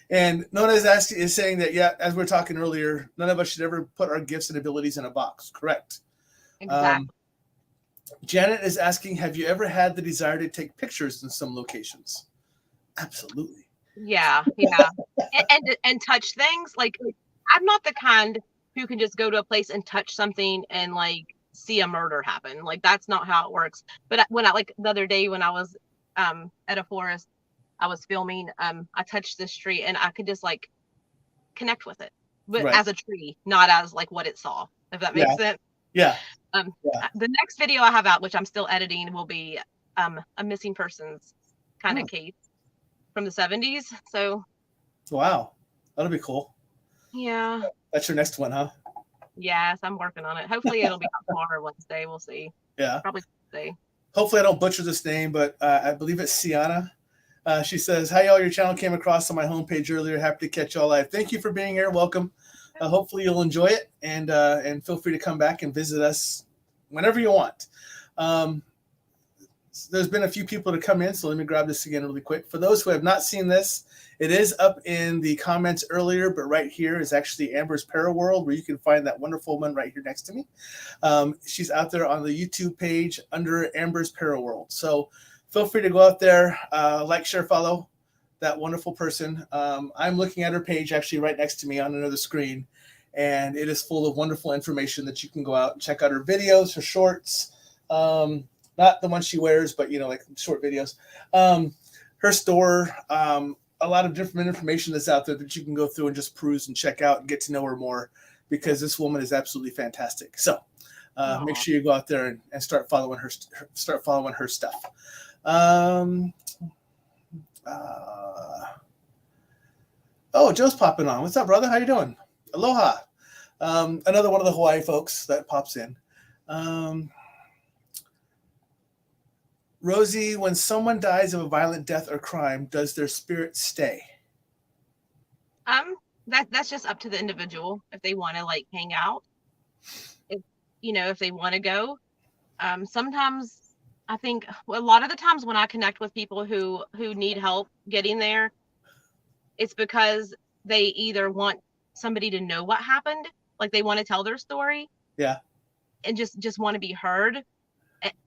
A: And Nona is saying that, yeah, as we were talking earlier, none of us should ever put our gifts and abilities in a box. Correct.
B: Exactly.
A: Janet is asking, have you ever had the desire to take pictures in some locations? Absolutely.
B: Yeah. and touch things. Like, I'm not the kind who can just go to a place and touch something and like see a murder happen. Like, that's not how it works. But when I, like the other day when I was at a forest. I was filming. I touched this tree and I could just like connect with it, but
A: Right.
B: as a tree, not as like what it saw. If that makes sense.
A: Yeah.
B: The next video I have out, which I'm still editing, will be a missing persons kind of case from the 70s. So.
A: Wow, that'll be cool.
B: Yeah.
A: That's your next one, huh?
B: Yes, I'm working on it. Hopefully it'll be out tomorrow, Wednesday. We'll see.
A: Yeah.
B: Probably Tuesday.
A: Hopefully I don't butcher this name, but I believe it's Sienna. She says, "Hi, y'all. Your channel came across on my homepage earlier. Happy to catch y'all live. Thank you for being here. Welcome. Hopefully you'll enjoy it, and feel free to come back and visit us whenever you want." There's been a few people to come in, so let me grab this again really quick. For those who have not seen this, it is up in the comments earlier, but right here is actually Amber's Paraworld, where you can find that wonderful woman right here next to me. She's out there on the YouTube page under Amber's Paraworld. So feel free to go out there, like, share, follow that wonderful person. I'm looking at her page actually right next to me on another screen, and it is full of wonderful information that you can go out and check out her videos, her shorts. Not the one she wears, but, like short videos. Her store, a lot of different information that's out there that you can go through and just peruse and check out and get to know her more, because this woman is absolutely fantastic. So make sure you go out there and start following her stuff. Joe's popping on. What's up, brother? How you doing? Aloha. Another one of the Hawaii folks that pops in. Rosie, when someone dies of a violent death or crime, does their spirit stay?
B: That's just up to the individual if they want to like hang out. If they want to go. Sometimes I think a lot of the times when I connect with people who need help getting there, it's because they either want somebody to know what happened, like they want to tell their story.
A: Yeah. And
B: just want to be heard.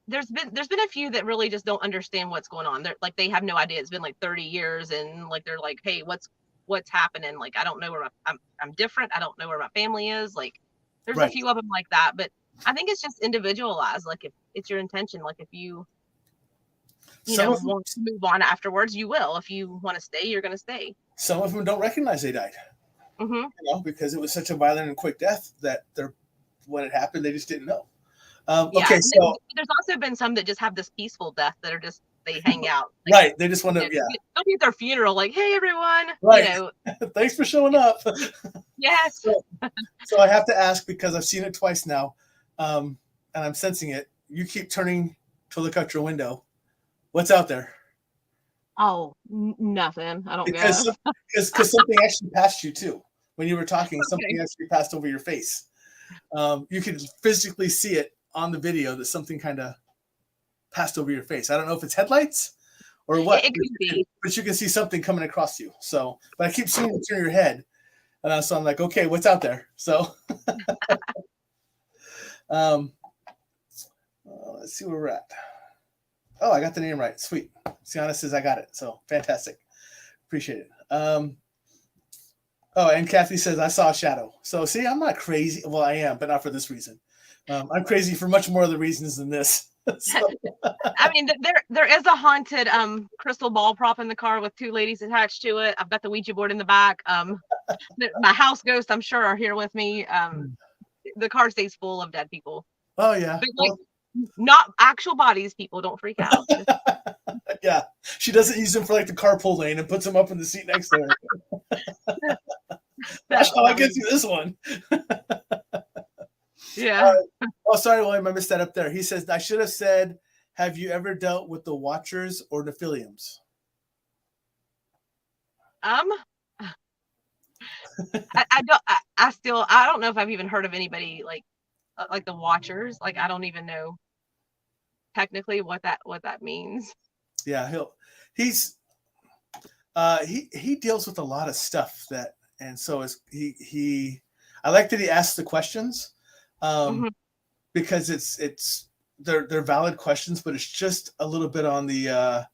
B: There's been a few that really just don't understand what's going on. They're like, they have no idea. It's been like 30 years and like they're like, hey, what's happening? Like, I don't know where I'm different. I don't know where my family is. Like, there's a few of them like that, but I think it's just individualized. Like, if it's your intention, like if you want to move on afterwards, you will. If you want to stay, you're going to stay.
A: Some of them don't recognize they died, because it was such a violent and quick death that when it happened, they just didn't know. Okay, so
B: there's also been some that just have this peaceful death that are just, they hang out.
A: Like, right, they just want to,
B: they'll be at their funeral, like, hey, everyone.
A: Right. Thanks for showing up.
B: Yes.
A: So I have to ask, because I've seen it twice now, and I'm sensing it. You keep turning to look out your window. What's out there?
B: Oh, nothing. I don't
A: because something actually passed you too. When you were talking, something actually passed over your face. You could physically see it on the video that something kind of passed over your face. I don't know if it's headlights or what.
B: It could be.
A: But you can see something coming across you. So, but I keep seeing it turn your head. So I'm like, okay, what's out there? So let's see where we're at. Oh, I got the name right. Sweet. Sienna says I got it. So fantastic. Appreciate it. And Kathy says, I saw a shadow. So see, I'm not crazy. Well, I am, but not for this reason. I'm crazy for much more other reasons than this. So.
B: I mean, there is a haunted crystal ball prop in the car with two ladies attached to it. I've got the Ouija board in the back. My house ghosts, I'm sure, are here with me. The car stays full of dead people.
A: Oh, yeah.
B: But, not actual bodies, people. Don't freak out.
A: Yeah. She doesn't use them for like the carpool lane and puts them up in the seat next to her. That's how I get through this one.
B: Yeah.
A: Oh, sorry, William. I missed that up there. He says, I should have said, have you ever dealt with the Watchers or Nephilims?
B: I don't know if I've even heard of anybody like the Watchers. Like, I don't even know technically what that means.
A: Yeah, he deals with a lot of stuff and so is he I like that he asks the questions because they're valid questions, but it's just a little bit on the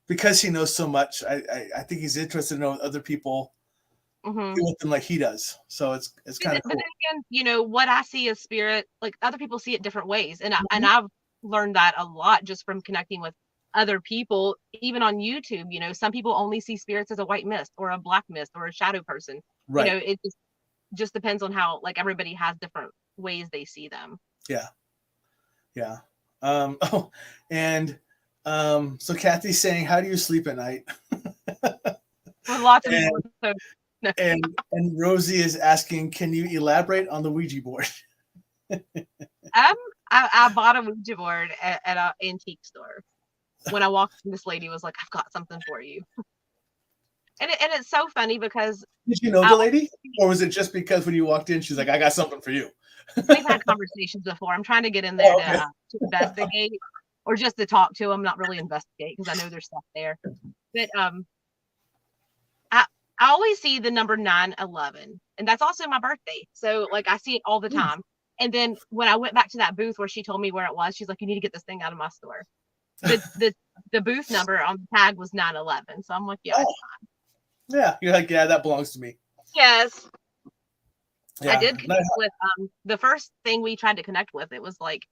A: because he knows so much. I think he's interested in knowing other people deal with them like he does. So it's kind of cool.
B: But then again, what I see as spirit, like other people see it different ways, and I've learned that a lot just from connecting with other people, even on YouTube, some people only see spirits as a white mist or a black mist or a shadow person.
A: Right.
B: It just depends on how, like, everybody has different ways they see them.
A: Yeah. Yeah. Oh, and so Kathy's saying, how do you sleep at night?
B: Well, lots of people. So, no.
A: And Rosie is asking, can you elaborate on the Ouija board?
B: I bought a Ouija board at an antique store. When I walked in, this lady was like, "I've got something for you," and it's so funny because
A: did you know the lady, or was it just because when you walked in, she's like, "I got something for you"?
B: We've had conversations before. I'm trying to get in there to investigate, or just to talk to them, not really investigate because I know there's stuff there. But I always see the number 9/11, and that's also my birthday. So like I see it all the time. And then when I went back to that booth where she told me where it was, she's like, "You need to get this thing out of my store." The booth number on the tag was 9/11. So I'm like, yeah, it's fine.
A: Yeah, you're like, yeah, that belongs to me.
B: Yes.
A: Yeah.
B: I did connect with the first thing we tried to connect with. It was like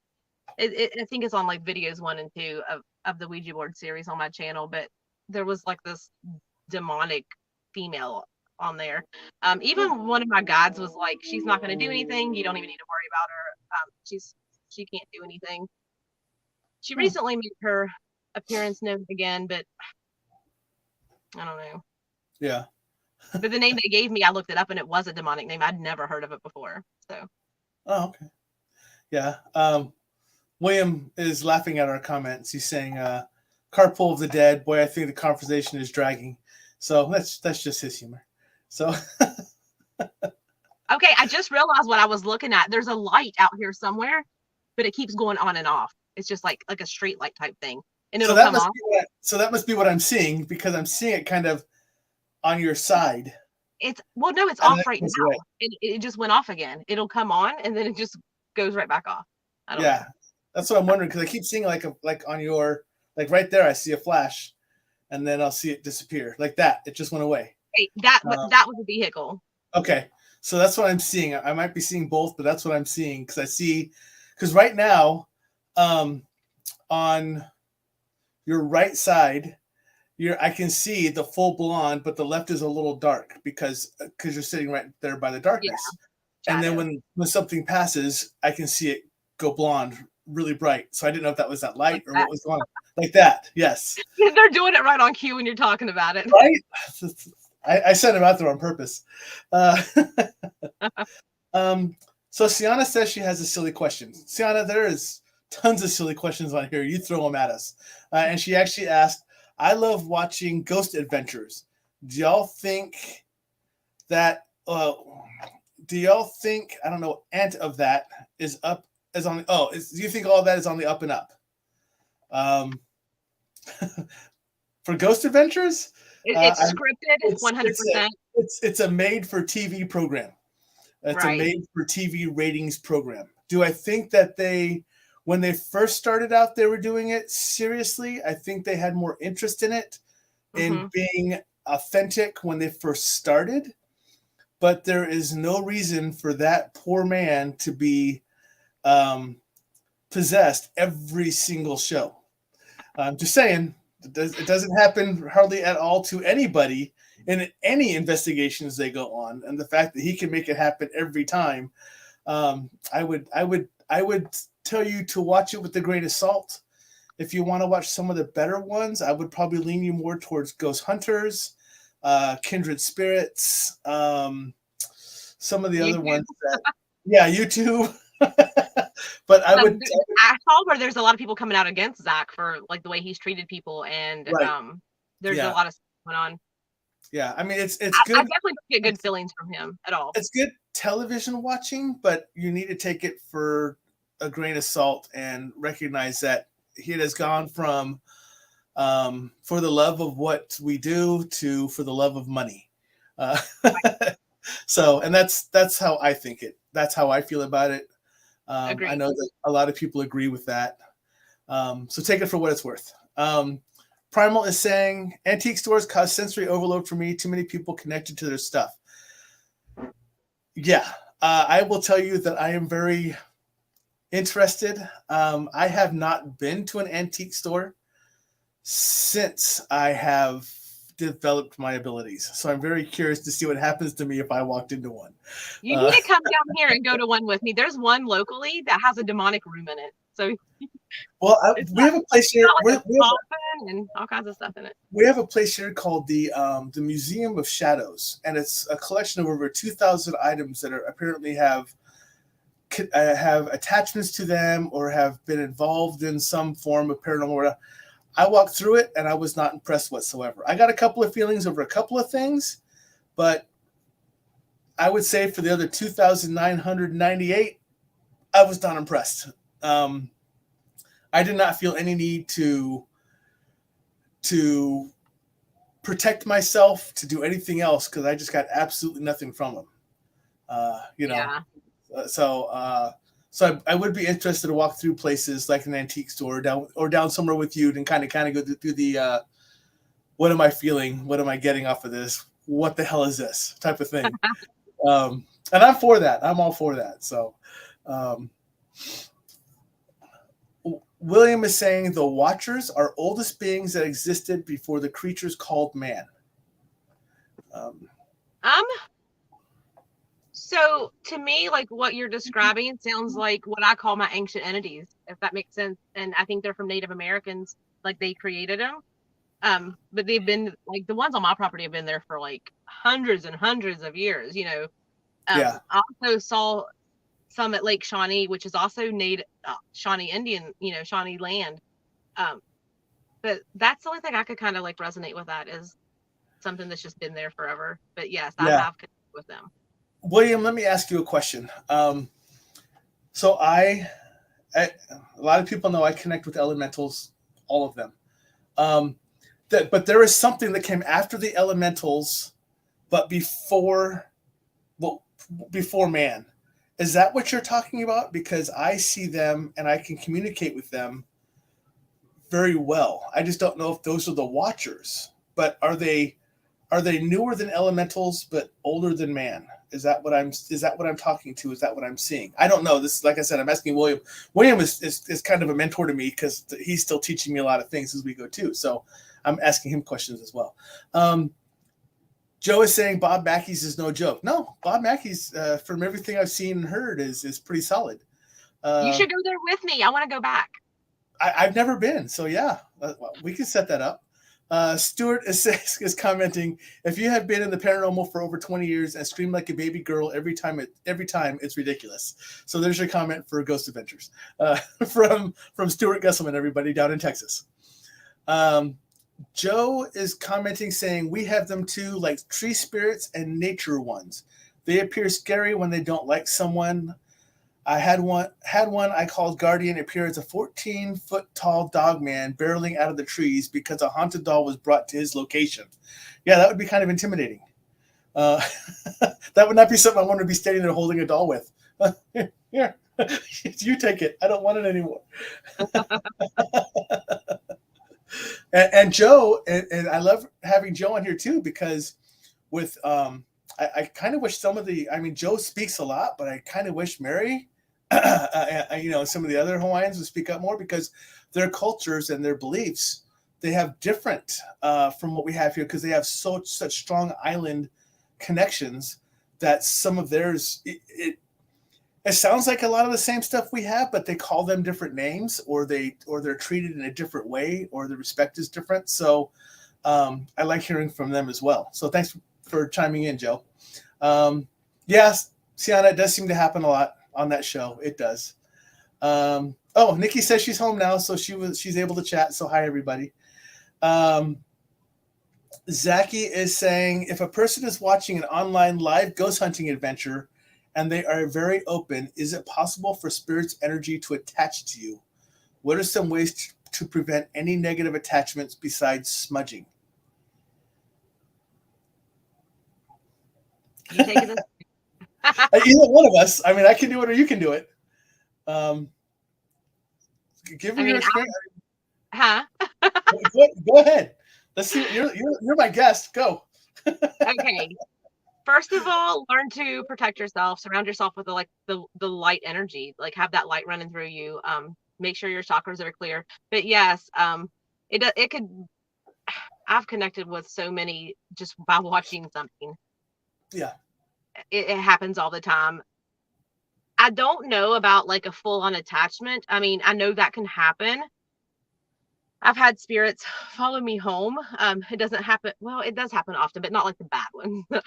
B: I think it's on like videos 1 and 2 of the Ouija board series on my channel, but there was like this demonic female on there. Even one of my guides was like, "She's not going to do anything. You don't even need to worry about her. She can't do anything." She recently made her appearance known again, but I don't know.
A: Yeah.
B: But the name they gave me, I looked it up, and it was a demonic name. I'd never heard of it before. So.
A: Oh, okay. Yeah. William is laughing at our comments. He's saying, "Carpool of the dead." Boy, I think the conversation is dragging. So that's just his humor. So.
B: Okay, I just realized what I was looking at. There's a light out here somewhere, but it keeps going on and off. It's just like a street light type thing, and it'll come on.
A: So that must be what I'm seeing, because I'm seeing it kind of on your side.
B: It's off right now. It just went off again. It'll come on and then it just goes right back off. I don't know.
A: That's what I'm wondering, because I keep seeing like on your, like right there, I see a flash, and then I'll see it disappear like that. It just went away.
B: Okay, that was a vehicle.
A: Okay, so that's what I'm seeing. I might be seeing both, but that's what I'm seeing, because right now, on your right side, I can see the full blonde, but the left is a little dark because you're sitting right there by the darkness. Yeah. And then when something passes, I can see it go blonde really bright. So I didn't know if that was that light or what was going on. Like that. Yes.
B: They're doing it right on cue when you're talking about it.
A: Right? I sent him out there on purpose. So Sienna says she has a silly question. Sienna, there is tons of silly questions on here. You throw them at us. And she actually asked, "I love watching ghost adventures. Do y'all think that, I don't know, Ant of that is up, is on, do you think all that is on the up and up?" For ghost adventures?
B: It's scripted, 100%.
A: It's a made-for-TV program. It's a made-for-TV ratings program. Do I think that when they first started out, they were doing it seriously? I think they had more interest in it, in being authentic when they first started. But there is no reason for that poor man to be possessed every single show. I'm just saying, it doesn't happen hardly at all to anybody in any investigations they go on. And the fact that he can make it happen every time, I would tell you to watch it with a grain of salt. If you want to watch some of the better ones, I would probably lean you more towards Ghost Hunters, Kindred Spirits, some of the other ones. YouTube. But I
B: saw where there's a lot of people coming out against Zach for like the way he's treated people, and there's a lot of stuff going on.
A: Yeah, I mean it's good.
B: I definitely don't get good feelings from him at all.
A: It's good television watching, but you need to take it for a grain of salt and recognize that he has gone from for the love of what we do to for the love of money. So, and that's how I think it. That's how I feel about it. I know that a lot of people agree with that. So take it for what it's worth. Primal is saying, "Antique stores cause sensory overload for me. Too many people connected to their stuff." Yeah, I will tell you that I am very interested. I have not been to an antique store. since I have developed my abilities. So I'm very curious to see what happens to me if I walked into one.
B: You need to come down here and go to one with me. There's one locally that has a demonic room in it. So
A: Well, we have a place
B: it's
A: here.
B: got like a coffin and all kinds of stuff in it.
A: We have a place here called the Museum of Shadows, and it's a collection of over 2,000 items that are apparently have attachments to them or have been involved in some form of paranormal. I walked through it and I was not impressed whatsoever. I got a couple of feelings over a couple of things, but I would say for the other 2,998, I was not impressed. I did not feel any need to protect myself, to do anything else, because I just got absolutely nothing from them.
B: Yeah.
A: So I would be interested to walk through places like an antique store down somewhere with you and kind of go through the what am I feeling? What am I getting off of this? What the hell is this type of thing? And I'm for that. I'm all for that. So William is saying the Watchers are oldest beings that existed before the creatures called man.
B: So to me, like what you're describing sounds like what I call my ancient entities, if that makes sense. And I think they're from Native Americans, like they created them. But they've been like the ones on my property have been there for like hundreds and hundreds of years, you know.
A: Yeah.
B: I also saw some at Lake Shawnee, which is also native Shawnee Indian, you know, Shawnee land. But that's the only thing I could kind of like resonate with, that is something that's just been there forever. But yes, I have connected with them.
A: William, let me ask you a question. So a lot of people know I connect with elementals, all of them. But there is something that came after the elementals, but before man. Is that what you're talking about? Because I see them and I can communicate with them very well. I just don't know if those are the Watchers. But are they newer than elementals but older than man? Is that what I'm talking to? Is that what I'm seeing? I don't know. This, like I said, I'm asking William. William is kind of a mentor to me because he's still teaching me a lot of things as we go too. So I'm asking him questions as well. Joe is saying Bob Mackey's is no joke. No, Bob Mackey's, from everything I've seen and heard, is pretty solid.
B: You should go there with me. I want to go back.
A: I've never been, so yeah, we can set that up. Stuart is commenting, if you have been in the paranormal for over 20 years and scream like a baby girl every time, it's ridiculous. So there's your comment for Ghost Adventures from Stuart Gusselman, everybody down in Texas. Joe is commenting saying we have them too, like tree spirits and nature ones. They appear scary when they don't like someone. I had one I called Guardian appear as a 14-foot tall dog man barreling out of the trees because a haunted doll was brought to his location. Yeah, that would be kind of intimidating. That would not be something I want to be standing there holding a doll with. Here, you take it. I don't want it anymore. and Joe, and I love having Joe on here too, because with I kind of wish Joe speaks a lot, but I kind of wish Mary, some of the other Hawaiians would speak up more, because their cultures and their beliefs, they have different from what we have here, because they have such strong island connections that some of theirs, it sounds like a lot of the same stuff we have, but they call them different names, or they're treated in a different way, or the respect is different. So I like hearing from them as well. So thanks for chiming in, Joe. Yes, Sienna, it does seem to happen a lot on that show. It does. Nikki says she's home now, so she's able to chat. So hi, everybody. Zachy is saying, if a person is watching an online live ghost hunting adventure and they are very open, is it possible for spirit's energy to attach to you? What are some ways to prevent any negative attachments besides smudging?
B: You take it.
A: Either one of us. I mean, I can do it or you can do it. Give me your experience. Go ahead. Let's see. You're my guest. Go.
B: Okay. First of all, learn to protect yourself. Surround yourself with the light energy. Like, have that light running through you. Make sure your chakras are clear. But yes, it could. I've connected with so many just by watching something.
A: Yeah.
B: It happens all the time. I don't know about like a full-on attachment. I mean, I know that can happen. I've had spirits follow me home. It doesn't happen. Well, it does happen often, but not like the bad ones. But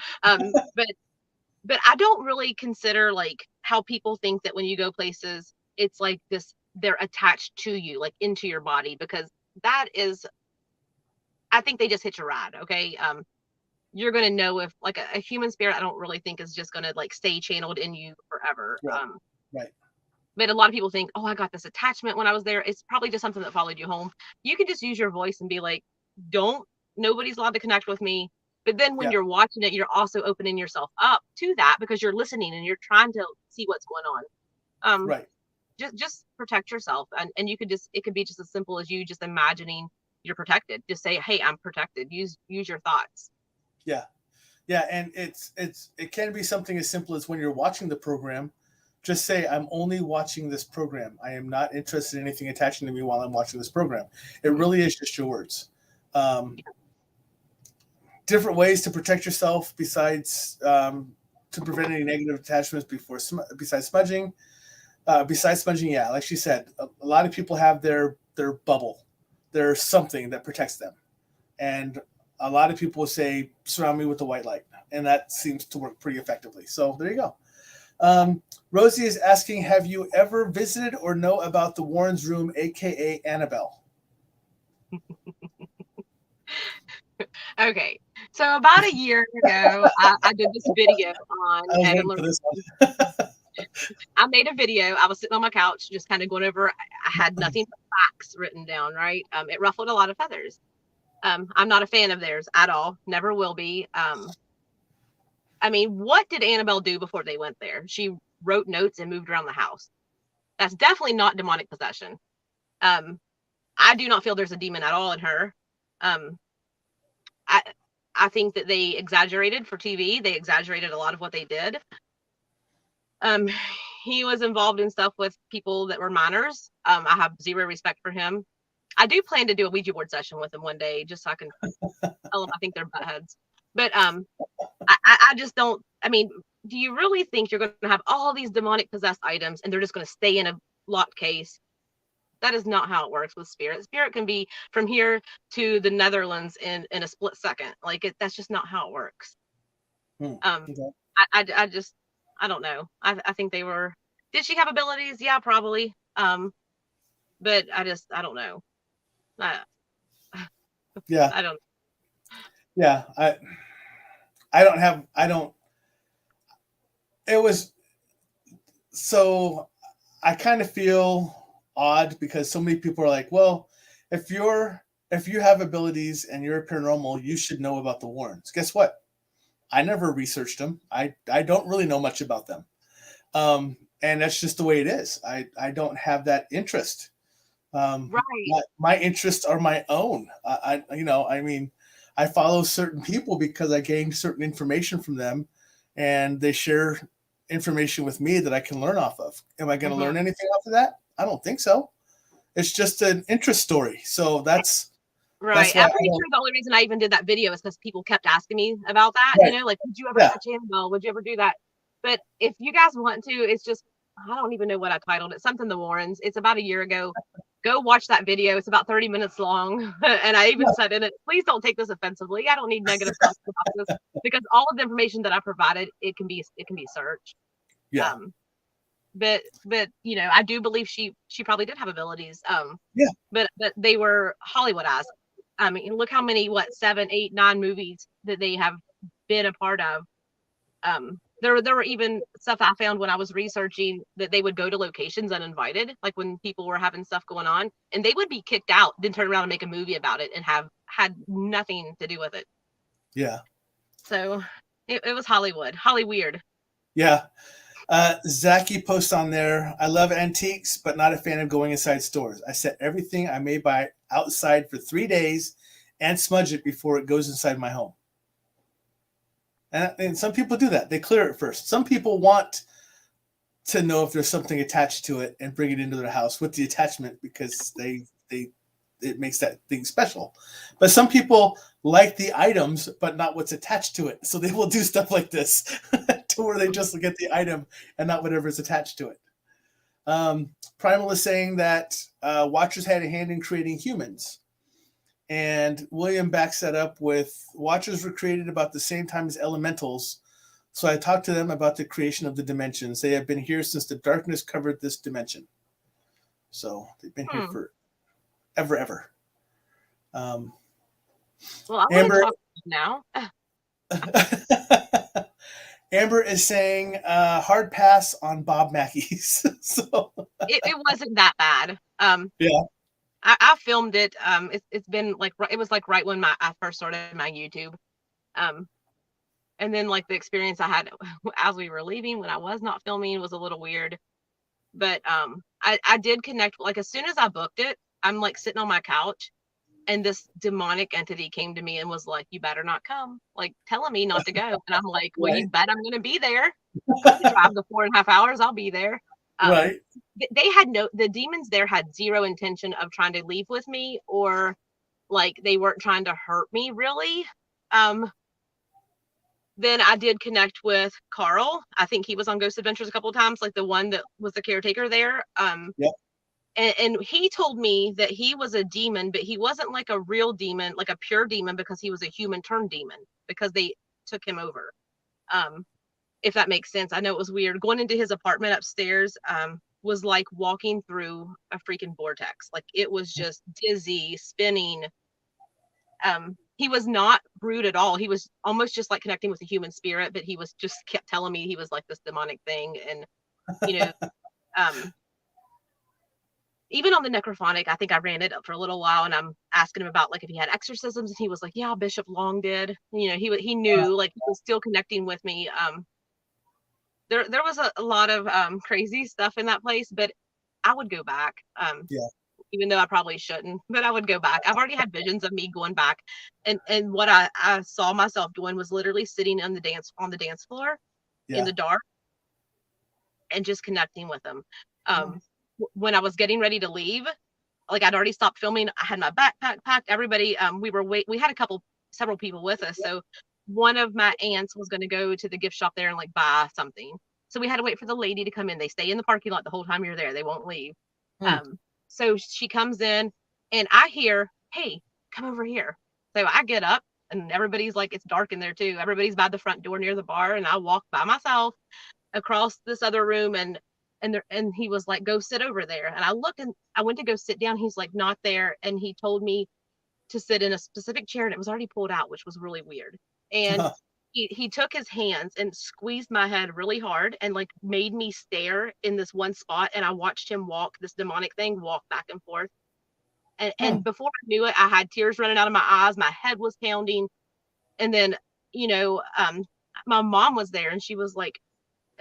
B: I don't really consider like how people think that when you go places, it's like this, they're attached to you, like into your body, because that is, I think they just hitch a ride. Okay. You're going to know if like a human spirit, I don't really think is just going to like stay channeled in you forever.
A: Right. Right.
B: But a lot of people think, oh, I got this attachment when I was there. It's probably just something that followed you home. You can just use your voice and be like, nobody's allowed to connect with me. But then when you're watching it, you're also opening yourself up to that because you're listening and you're trying to see what's going on.
A: Right.
B: Just protect yourself. And you could it could be just as simple as you just imagining you're protected. Just say, hey, I'm protected. Use your thoughts.
A: Yeah. Yeah. And it can be something as simple as when you're watching the program, just say, I'm only watching this program. I am not interested in anything attaching to me while I'm watching this program. It really is just your words. Different ways to protect yourself besides to prevent any negative attachments besides smudging. Yeah, like she said, a lot of people have their bubble. There's something that protects them. And a lot of people say, surround me with the white light. And that seems to work pretty effectively. So there you go. Rosie is asking, have you ever visited or know about the Warren's room, aka Annabelle?
B: Okay, so about a year ago, I did this video on Ed and Lorraine. I made a video. I was sitting on my couch, just kind of going over. I had nothing but facts written down. Right, it ruffled a lot of feathers. I'm not a fan of theirs at all. Never will be. I mean, what did Annabelle do before they went there? She wrote notes and moved around the house. That's definitely not demonic possession. I do not feel there's a demon at all in her. I think that they exaggerated for TV. They exaggerated a lot of what they did. He was involved in stuff with people that were minors. I have zero respect for him. I do plan to do a Ouija board session with him one day, just so I can tell them I think they're buttheads. But I just don't. I mean, do you really think you're going to have all these demonic possessed items and they're just going to stay in a locked case? That is not how it works with spirit. Spirit can be from here to the Netherlands in a split second. Like that's just not how it works. Okay. I don't know. I think they were. Did she have abilities? Yeah, probably. But I don't know.
A: Yeah.
B: I don't.
A: Yeah, I don't. It was so. I kind of feel odd because so many people are like, well, if you have abilities and you're paranormal, you should know about the Warrens. Guess what? I never researched them. I don't really know much about them. And that's just the way it is. I don't have that interest.
B: Right.
A: My interests are my own. I follow certain people because I gain certain information from them and they share information with me that I can learn off of. Am I going to learn anything off of that? I don't think so. It's just an interest story. So that's
B: right. I'm pretty sure the only reason I even did that video is because people kept asking me about that.
A: Right.
B: Like, would you ever touch Annabelle? Would you ever do that? But if you guys want to, it's just, I don't even know what I titled it. Something the Warrens. It's about a year ago. Go watch that video. It's about 30 minutes long. And I even said in it, please don't take this offensively. I don't need negative stuff about this because all of the information that I provided, it can be searched.
A: Yeah.
B: But I do believe she probably did have abilities. But they were Hollywoodized. I mean, look how many 7, 8, 9 movies that they have been a part of. There were even stuff I found when I was researching that they would go to locations uninvited, like when people were having stuff going on, and they would be kicked out, then turn around and make a movie about it and have had nothing to do with it.
A: Yeah.
B: So it was Holly weird.
A: Yeah. Zachy posts on there, I love antiques, but not a fan of going inside stores. I set everything I may buy outside for 3 days and smudge it before it goes inside my home. And some people do that. They clear it first. Some people want to know if there's something attached to it and bring it into their house with the attachment because they it makes that thing special. But some people like the items, but not what's attached to it. So they will do stuff like this to where they just get the item and not whatever's attached to it. Primal is saying that Watchers had a hand in creating humans. And William backs that up with Watchers were created about the same time as elementals. So I talked to them about the creation of the dimensions. They have been here since the darkness covered this dimension. So they've been here for ever.
B: Well, I want to talk now.
A: Amber is saying hard pass on Bob Mackey's. So
B: it wasn't that bad.
A: Yeah.
B: I filmed it. It's been like, it was like right when I first started my YouTube. And then like the experience I had as we were leaving when I was not filming was a little weird. But I did connect, like as soon as I booked it, I'm like sitting on my couch and this demonic entity came to me and was like, you better not come, like telling me not to go. And I'm like, well, you bet I'm going to be there. Drive the 4.5 hours, I'll be there.
A: Right.
B: They had the demons there had zero intention of trying to leave with me, or like they weren't trying to hurt me really. Then I did connect with Carl. I think he was on Ghost Adventures a couple of times, like the one that was the caretaker there.
A: Yep.
B: And he told me that he was a demon, but he wasn't like a real demon, like a pure demon, because he was a human turned demon because they took him over. If that makes sense. I know it was weird. Going into his apartment upstairs was like walking through a freaking vortex. Like it was just dizzy, spinning. He was not rude at all. He was almost just like connecting with the human spirit, but he was just kept telling me he was like this demonic thing. And, you know, even on the necrophonic, I think I ran it up for a little while and I'm asking him about like if he had exorcisms, and he was like, yeah, Bishop Long did. You know, he knew, like he was still connecting with me. There was a lot of crazy stuff in that place, but I would go back. Even though I probably shouldn't, but I would go back. I've already had visions of me going back, and what I saw myself doing was literally sitting on the dance floor in the dark and just connecting with them. When I was getting ready to leave, like I'd already stopped filming, I had my backpack packed. Everybody, we had several people with us, so one of my aunts was going to go to the gift shop there and like buy something. So we had to wait for the lady to come in. They stay in the parking lot the whole time you're there. They won't leave. So she comes in and I hear, hey, come over here. So I get up and everybody's like, it's dark in there too. Everybody's by the front door near the bar. And I walk by myself across this other room and he was like, go sit over there. And I looked and I went to go sit down. He's like, not there. And he told me to sit in a specific chair and it was already pulled out, which was really weird. And he took his hands and squeezed my head really hard and like made me stare in this one spot. And I watched him walk, this demonic thing, walk back and forth. And before I knew it, I had tears running out of my eyes. My head was pounding. And then, you know, my mom was there and she was like,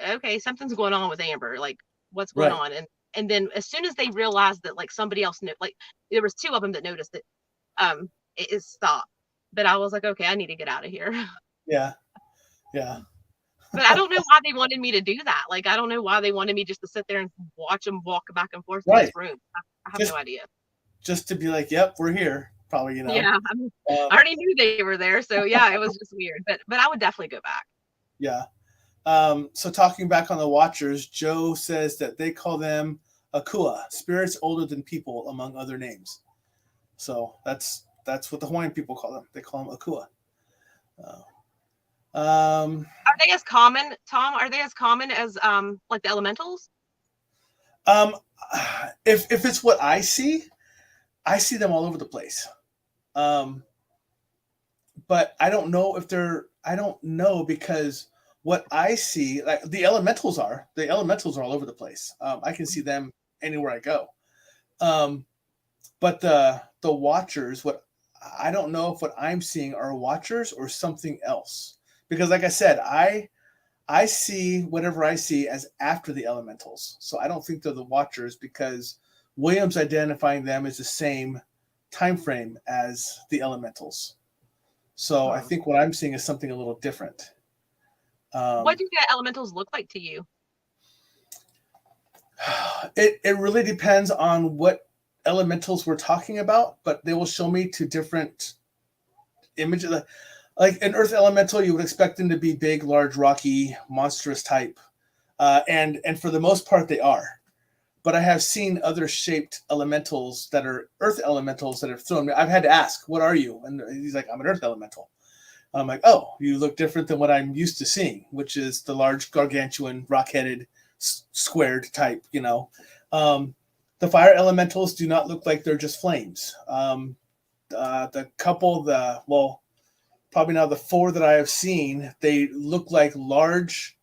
B: okay, something's going on with Amber. Like, what's going on? And then as soon as they realized that like somebody else knew, like there was two of them that noticed it, it stopped. But I was like, okay, I need to get out of here.
A: Yeah.
B: But I don't know why they wanted me to do that. Like, I don't know why they wanted me just to sit there and watch them walk back and forth in this room. I have no idea.
A: Just to be like, yep, we're here. Probably, you know.
B: Yeah, I already knew they were there. So yeah, it was just weird. But I would definitely go back.
A: Yeah. So talking back on the Watchers, Joe says that they call them Akua, spirits older than people, among other names. So that's what the Hawaiian people call them. They call them Akua. Are
B: they as common, Tom? Are they as common as like the elementals?
A: If it's what I see them all over the place. But I don't know I don't know because what I see, like the elementals are all over the place. I can see them anywhere I go. But the Watchers, I don't know if what I'm seeing are Watchers or something else. Because like I said, I see whatever I see as after the elementals. So I don't think they're the Watchers because William's identifying them as the same time frame as the elementals. So I think what I'm seeing is something a little different.
B: What do the elementals look like to you?
A: It really depends on what elementals we're talking about, but they will show me to different images. Like an earth elemental, you would expect them to be big, large, rocky, monstrous type. And for the most part, they are. But I have seen other shaped elementals that are earth elementals that have thrown me. I've had to ask, what are you? And he's like, I'm an earth elemental. I'm like, oh, you look different than what I'm used to seeing, which is the large, gargantuan, rock-headed, squared type, The fire elementals do not look like they're just flames. Probably now the 4 that I have seen, they look like large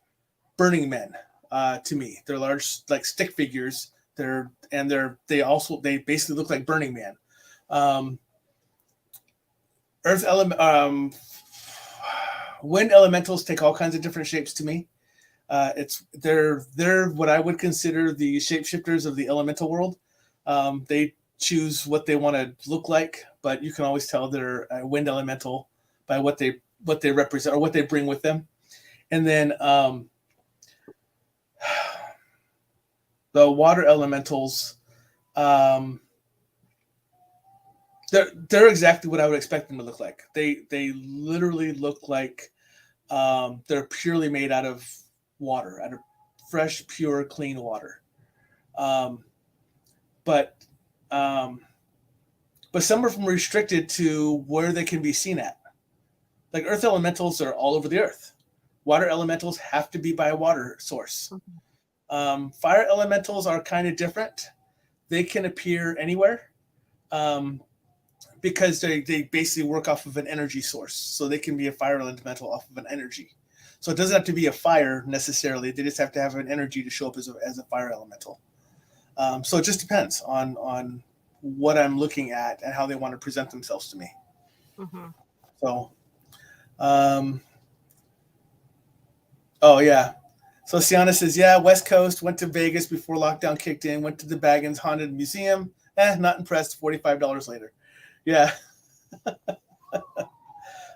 A: burning men to me. They're large, like stick figures. They basically look like Burning Man. Wind elementals take all kinds of different shapes to me. They're what I would consider the shapeshifters of the elemental world. They choose what they want to look like, but you can always tell they're a wind elemental by what they represent or what they bring with them. And then the water elementals, they're exactly what I would expect them to look like. They literally look like they're purely made out of water, out of fresh, pure, clean water. But some of them are restricted to where they can be seen at. Like earth elementals are all over the earth. Water elementals have to be by a water source. Fire elementals are kind of different. They can appear anywhere because they basically work off of an energy source. So they can be a fire elemental off of an energy. So it doesn't have to be a fire necessarily. They just have to have an energy to show up as a fire elemental. So it just depends on what I'm looking at and how they want to present themselves to me.
B: Mm-hmm.
A: So, yeah. So Sienna says, yeah, West Coast, went to Vegas before lockdown kicked in, went to the Baggins Haunted Museum. Not impressed, $45 later. Yeah.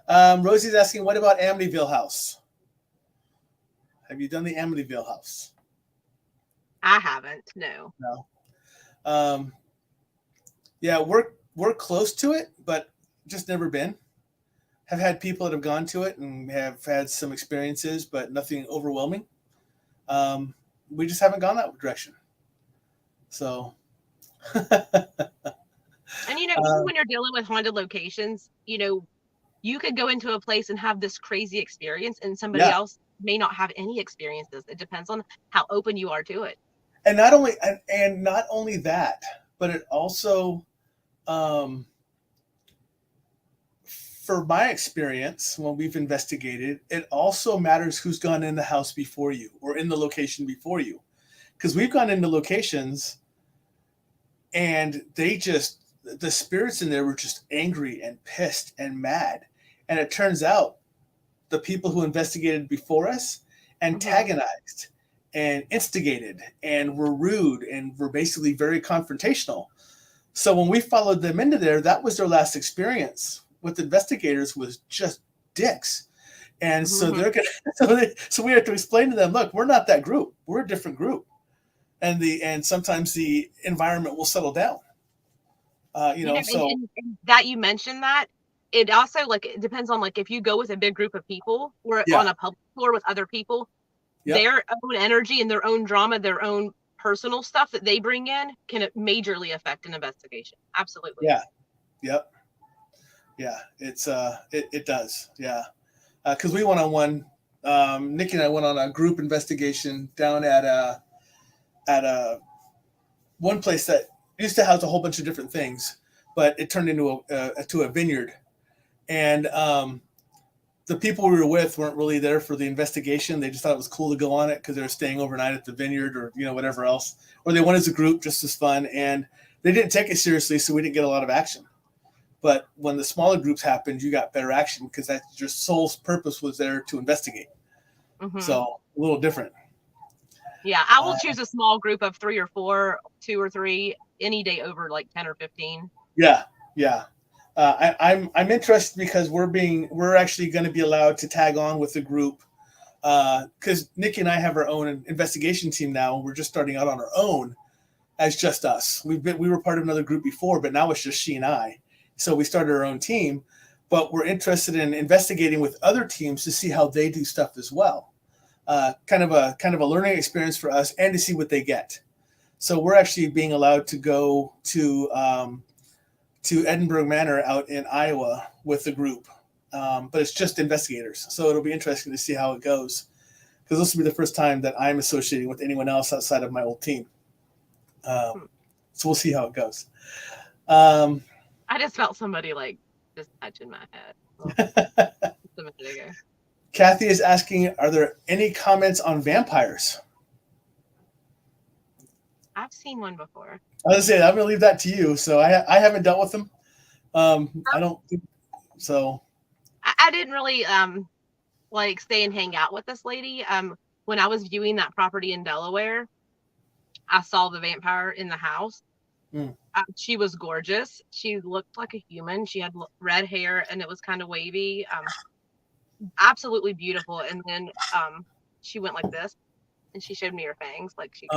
A: Rosie's asking, what about Amityville House? Have you done the Amityville House?
B: I haven't, no.
A: No. Yeah, we're close to it, but just never been. Have had people that have gone to it and have had some experiences, but nothing overwhelming. We just haven't gone that direction. So.
B: And even when you're dealing with haunted locations, you could go into a place and have this crazy experience, and somebody else may not have any experiences. It depends on how open you are to it.
A: And not only that, but it also, for my experience, when we've investigated, it also matters who's gone in the house before you or in the location before you. Because we've gone into locations and the spirits in there were just angry and pissed and mad. And it turns out the people who investigated before us antagonized and instigated and were rude and were basically very confrontational. So when we followed them into there, that was their last experience with investigators, was just dicks. And so so we have to explain to them, look, we're not that group. We're a different group. And sometimes the environment will settle down.
B: And that you mentioned that, it also it depends on if you go with a big group of people or on a public tour with other people, their own energy and their own drama, their own personal stuff that they bring in can majorly affect an investigation. Absolutely.
A: Yeah. Yep. Yeah. It's it does. Yeah. Because we went on one. Nikki and I went on a group investigation down at one place that used to house a whole bunch of different things, but it turned into a vineyard. And the people we were with weren't really there for the investigation. They just thought it was cool to go on it because they were staying overnight at the vineyard or whatever else, or they went as a group just as fun. And they didn't take it seriously, so we didn't get a lot of action. But when the smaller groups happened, you got better action because that's your soul's purpose was there to investigate. So a little different.
B: Yeah, I will choose a small group of 3 or 4, 2 or 3 any day over 10 or 15.
A: Yeah. I'm interested because we're actually going to be allowed to tag on with the group because Nikki and I have our own investigation team now. We're just starting out on our own, as just us. We were part of another group before, but now it's just she and I. So we started our own team, but we're interested in investigating with other teams to see how they do stuff as well. Kind of a learning experience for us, and to see what they get. So we're actually being allowed to go to Edinburgh Manor out in Iowa with the group, but it's just investigators. So it'll be interesting to see how it goes, because this will be the first time that I'm associating with anyone else outside of my old team. So we'll see how it goes.
B: I just felt somebody like just touching my head just a minute ago.
A: Kathy is asking, are there any comments on vampires?
B: I've seen one before.
A: I was gonna say, I'm gonna leave that to you. So I haven't dealt with them. I don't think so.
B: I didn't really like stay and hang out with this lady. When I was viewing that property in Delaware, I saw the vampire in the house. She was gorgeous. She looked like a human. She had red hair and it was kind of wavy. Absolutely beautiful. And then she went like this, and she showed me her fangs, like she.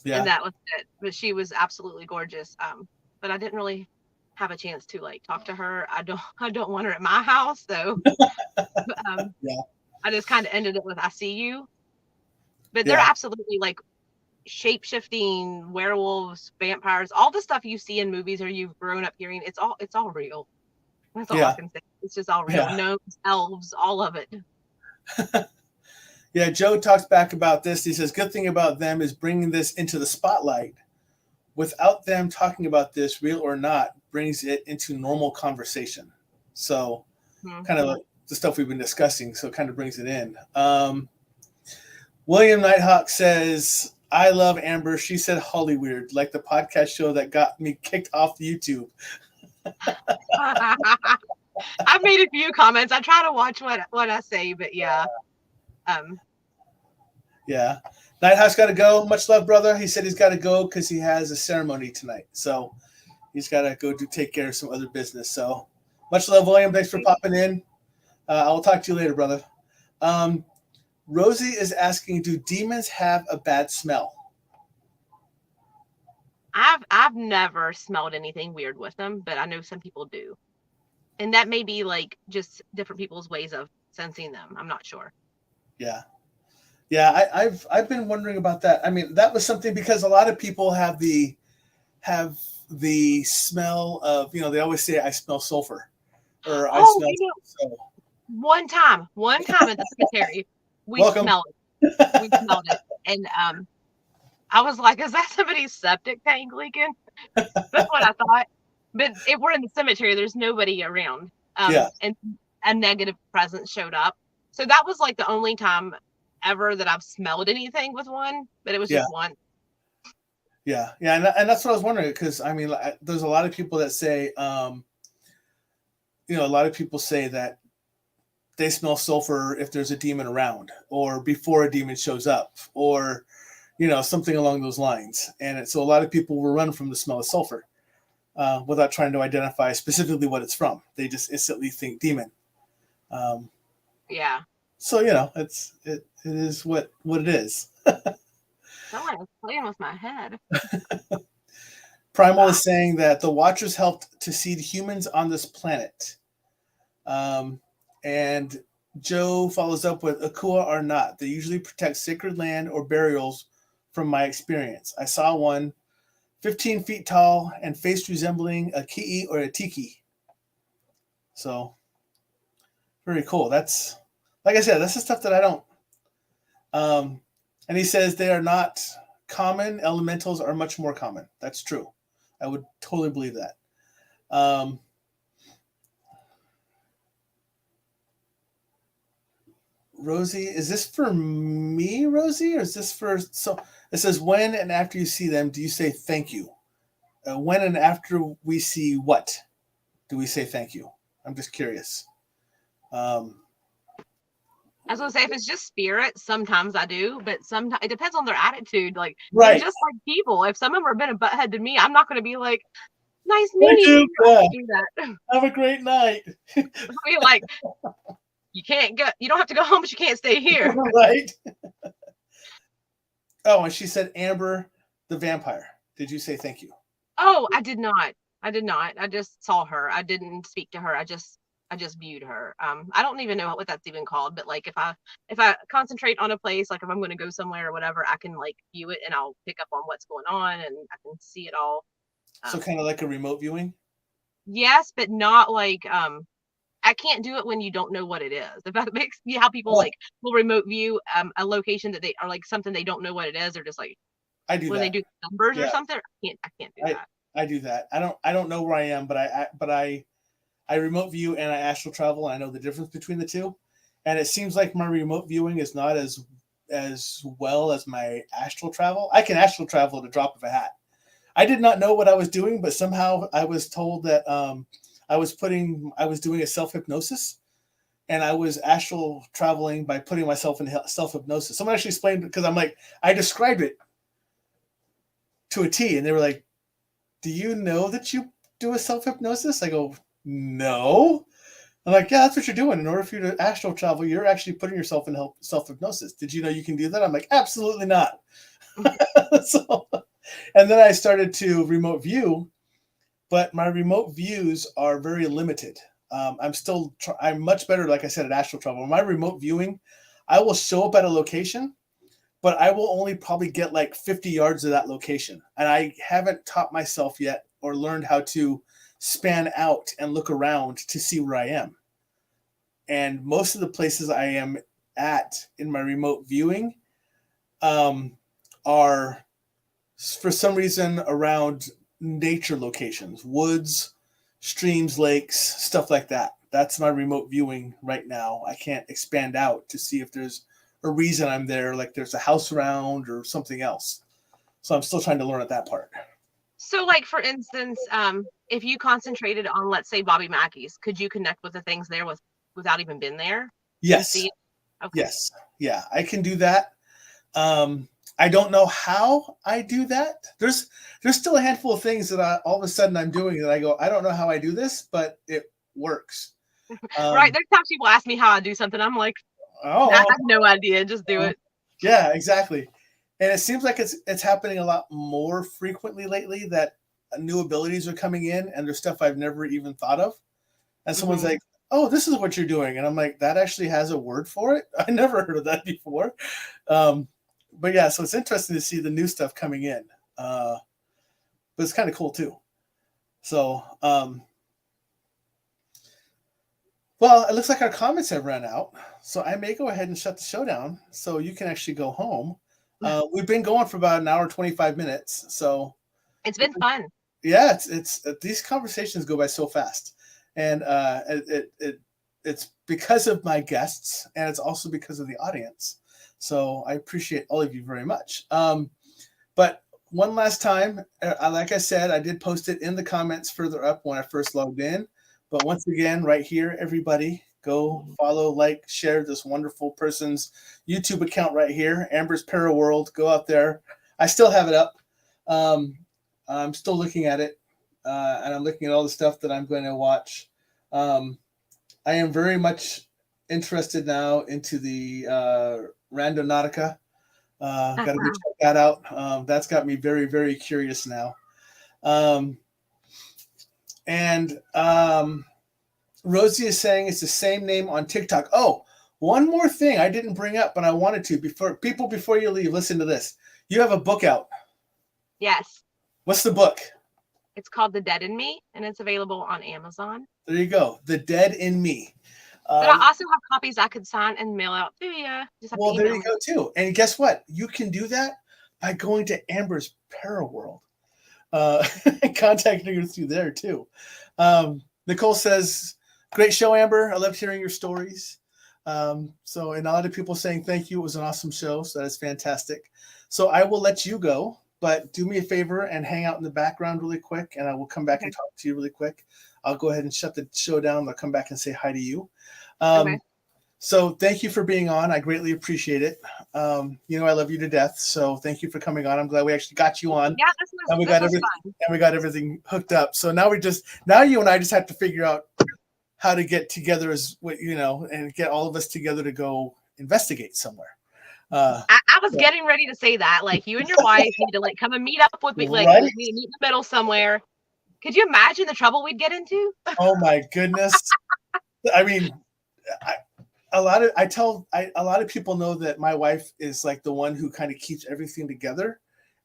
B: Yeah. And that was it. But she was absolutely gorgeous. But I didn't really have a chance to like talk to her. I don't want her at my house, so
A: yeah.
B: I just kind of ended it with "I see you." But they're absolutely like shape-shifting werewolves, vampires, all the stuff you see in movies or you've grown up hearing. It's all real. That's all I can say. It's just all real. Gnomes, elves, all of it.
A: Yeah, Joe talks back about this. He says, good thing about them is bringing this into the spotlight. Without them talking about this, real or not, brings it into normal conversation. So kind of like the stuff we've been discussing, so it kind of brings it in. William Nighthawk says, I love Amber. She said Hollyweird, like the podcast show that got me kicked off YouTube.
B: I've made a few comments. I try to watch what I say, but yeah.
A: Yeah. Nighthawk's got to go. Much love, brother. He said he's got to go because he has a ceremony tonight. So he's got to go take care of some other business. So much love, William. Thanks for popping in. I'll talk to you later, brother. Rosie is asking, do demons have a bad smell?
B: I've never smelled anything weird with them, but I know some people do. And that may be like just different people's ways of sensing them. I'm not sure.
A: Yeah. Yeah, I've been wondering about that. I mean, that was something because a lot of people have the smell of, they always say I smell sulfur or I smell so.
B: One time at the cemetery, we smelled it. And I was like, is that somebody's septic tank leaking? That's what I thought. But if we're in the cemetery, there's nobody around. And a negative presence showed up. So that was like the only time ever that I've smelled anything with one, but it was just one.
A: Yeah. And that's what I was wondering, because I mean, there's a lot of people that say, a lot of people say that they smell sulfur if there's a demon around or before a demon shows up or, something along those lines. And so a lot of people will run from the smell of sulfur without trying to identify specifically what it's from. They just instantly think demon. So, it is what it is.
B: Someone is playing with my head.
A: Primal is saying that the Watchers helped to seed humans on this planet. And Joe follows up with, Akua are not. They usually protect sacred land or burials from my experience. I saw one 15 feet tall and face resembling a ki'i or a tiki. So, very cool. That's, like I said, that's the stuff that I don't. And he says they are not common. Elementals are much more common. That's true. I would totally believe that. Rosie, is this for me, Rosie, or is this for? So it says, when and after you see them, do you say thank you? When and after we see what do we say thank you? I'm just curious.
B: I was gonna say, if it's just spirit, sometimes I do, but sometimes it depends on their attitude. Like, they're just like people. If someone were been a butthead to me, I'm not gonna be like, nice meeting you. Do that.
A: Have a great night.
B: I'll be like, you can't go. You don't have to go home, but you can't stay here.
A: Right. Oh, and she said, Amber, the vampire. Did you say thank you?
B: Oh, I did not. I did not. I just saw her. I didn't speak to her. I just viewed her. I don't even know what that's even called, but like if I concentrate on a place, like if I'm going to go somewhere or whatever, I can like view it and I'll pick up on what's going on and I can see it all.
A: So kind of like a remote viewing?
B: Yes, but not like I can't do it when you don't know what it is. If that makes you how people
A: Oh,
B: like will remote view a location that they are like something they don't know what it is, or just like
A: I do
B: when they
A: that.
B: do numbers or
A: Yeah,
B: something. I can't do that.
A: I do that. I don't know where I am, but I remote view and I astral travel. And I know the difference between the two, and it seems like my remote viewing is not as well as my astral travel. I can astral travel at a drop of a hat. I did not know what I was doing, but somehow I was told that I was doing a self hypnosis, and I was astral traveling by putting myself in self hypnosis. Someone actually explained, because I'm like, I described it to a T, and they were like, "Do you know that you do a self hypnosis?" I go, "No." I'm like, "Yeah, that's what you're doing. In order for you to astral travel, you're actually putting yourself in self hypnosis. Did you know you can do that?" I'm like, "Absolutely not." So, and then I started to remote view, but my remote views are very limited. I'm much better, like I said, at astral travel. My remote viewing, I will show up at a location, but I will only probably get like 50 yards of that location. And I haven't taught myself yet or learned how to span out and look around to see where I am. And most of the places I am at in my remote viewing are, for some reason, around nature locations, woods, streams, lakes, stuff like that. That's my remote viewing right now. I can't expand out to see if there's a reason I'm there, like there's a house around or something else. So I'm still trying to learn at that part.
B: So, like for instance, if you concentrated on, let's say, Bobby Mackey's, could you connect with the things there without even been there and
A: Yes.
B: see it? Okay.
A: Yes. Yeah, I can do that. I don't know how I do that. There's still a handful of things that all of a sudden I'm doing that I go, I don't know how I do this, but it works.
B: Right. There's times people ask me how I do something. I'm like, I have no idea. Just do it.
A: Yeah, exactly. And it seems like it's happening a lot more frequently lately that new abilities are coming in and there's stuff I've never even thought of. And someone's like, "Oh, this is what you're doing." And I'm like, "That actually has a word for it? I never heard of that before." But yeah, so it's interesting to see the new stuff coming in. But it's kind of cool too. So, well, it looks like our comments have run out. So I may go ahead and shut the show down so you can actually go home. We've been going for about an hour and 25 minutes. So
B: it's been fun.
A: Yeah, it's these conversations go by so fast. And it's because of my guests, and it's also because of the audience. So I appreciate all of you very much. But one last time, like I said, I did post it in the comments further up when I first logged in. But once again, right here, everybody, go follow, like, share this wonderful person's YouTube account right here, Amber's Para World. Go out there. I still have it up. I'm still looking at it, and I'm looking at all the stuff that I'm going to watch. I am very much interested now into the Randonautica. Got to go check that out. That's got me very, very curious now. And Rosie is saying it's the same name on TikTok. Oh, one more thing I didn't bring up, but I wanted to. Before you leave, listen to this. You have a book out.
B: Yes.
A: What's the book?
B: It's called The Dead in Me, and it's available on Amazon.
A: There you go. The Dead in Me.
B: But I also have copies I could sign and mail out to you.
A: Well, there you go, too. And guess what? You can do that by going to Amber's Para World. Contacting her through there, too. Nicole says, great show, Amber. I loved hearing your stories. And a lot of people saying thank you. It was an awesome show. So that is fantastic. So I will let you go. But do me a favor and hang out in the background really quick, and I will come back and talk to you really quick. I'll go ahead and shut the show down. I'll come back and say hi to you. So thank you for being on. I greatly appreciate it. I love you to death. So thank you for coming on. I'm glad we actually got you on.
B: Yeah,
A: and we got everything hooked up. So now you and I just have to figure out how to get together and get all of us together to go investigate somewhere.
B: I I was getting ready to say that. Like, you and your wife need to, like, come and meet up with me. Like,
A: Right?
B: we need to meet in the middle somewhere. Could you imagine the trouble we'd get into?
A: Oh my goodness. I mean, a lot of people know that my wife is like the one who kind of keeps everything together.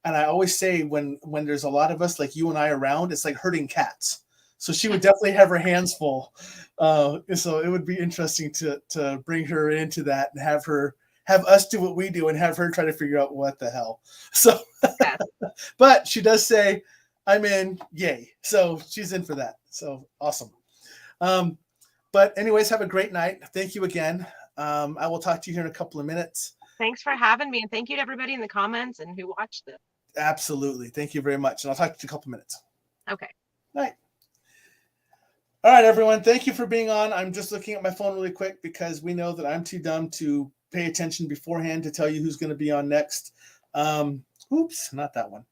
A: And I always say when there's a lot of us like you and I around, it's like herding cats. So she would definitely have her hands full. So it would be interesting to bring her into that and have us do what we do and have her try to figure out what the hell. So,
B: Yes.
A: but she does say, I'm in, yay. So she's in for that. So awesome. But anyways, have a great night. Thank you again. I will talk to you here in a couple of minutes.
B: Thanks for having me. And thank you to everybody in the comments and who watched this.
A: Absolutely. Thank you very much. And I'll talk to you in a couple of minutes.
B: Okay.
A: Night. All right, everyone. Thank you for being on. I'm just looking at my phone really quick because we know that I'm too dumb to pay attention beforehand to tell you who's going to be on next. Oops, not that one.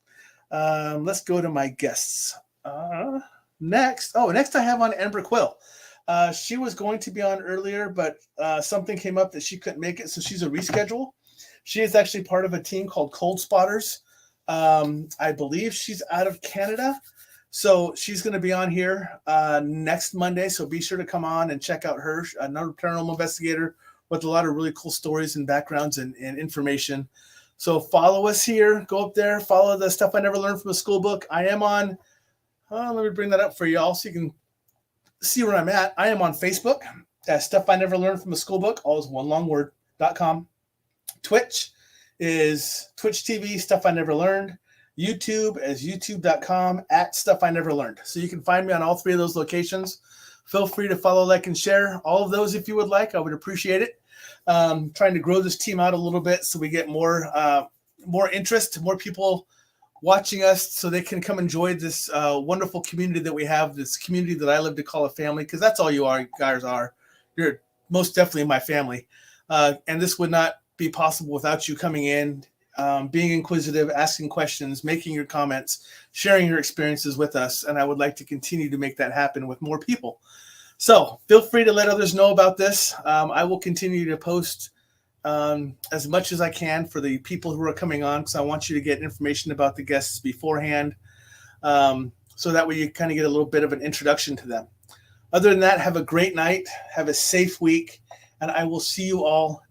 A: Let's go to my guests. Next I have on Amber Quill. She was going to be on earlier, but something came up that she couldn't make it, so she's a reschedule. She is actually part of a team called Cold Spotters. I believe she's out of Canada, so she's going to be on here next Monday, so be sure to come on and check out her, another paranormal investigator with a lot of really cool stories and backgrounds and information. So follow us here. Go up there. Follow the Stuff I Never Learned from a Schoolbook. I am on, let me bring that up for y'all so you can see where I'm at. I am on Facebook as Stuff I Never Learned from a Schoolbook, all is one long word.com. Twitch is Twitch TV, Stuff I Never Learned. YouTube as youtube.com at Stuff I Never Learned. So you can find me on all three of those locations. Feel free to follow, like, and share all of those if you would like. I would appreciate it. Trying to grow this team out a little bit so we get more interest, more people watching us so they can come enjoy this wonderful community that we have, this community that I live to call a family, because that's all you guys are. You're most definitely my family. And this would not be possible without you coming in, being inquisitive, asking questions, making your comments, sharing your experiences with us. And I would like to continue to make that happen with more people. So feel free to let others know about this. I will continue to post as much as I can for the people who are coming on, because I want you to get information about the guests beforehand, so that way you kind of get a little bit of an introduction to them. Other than that, have a great night, have a safe week, and I will see you all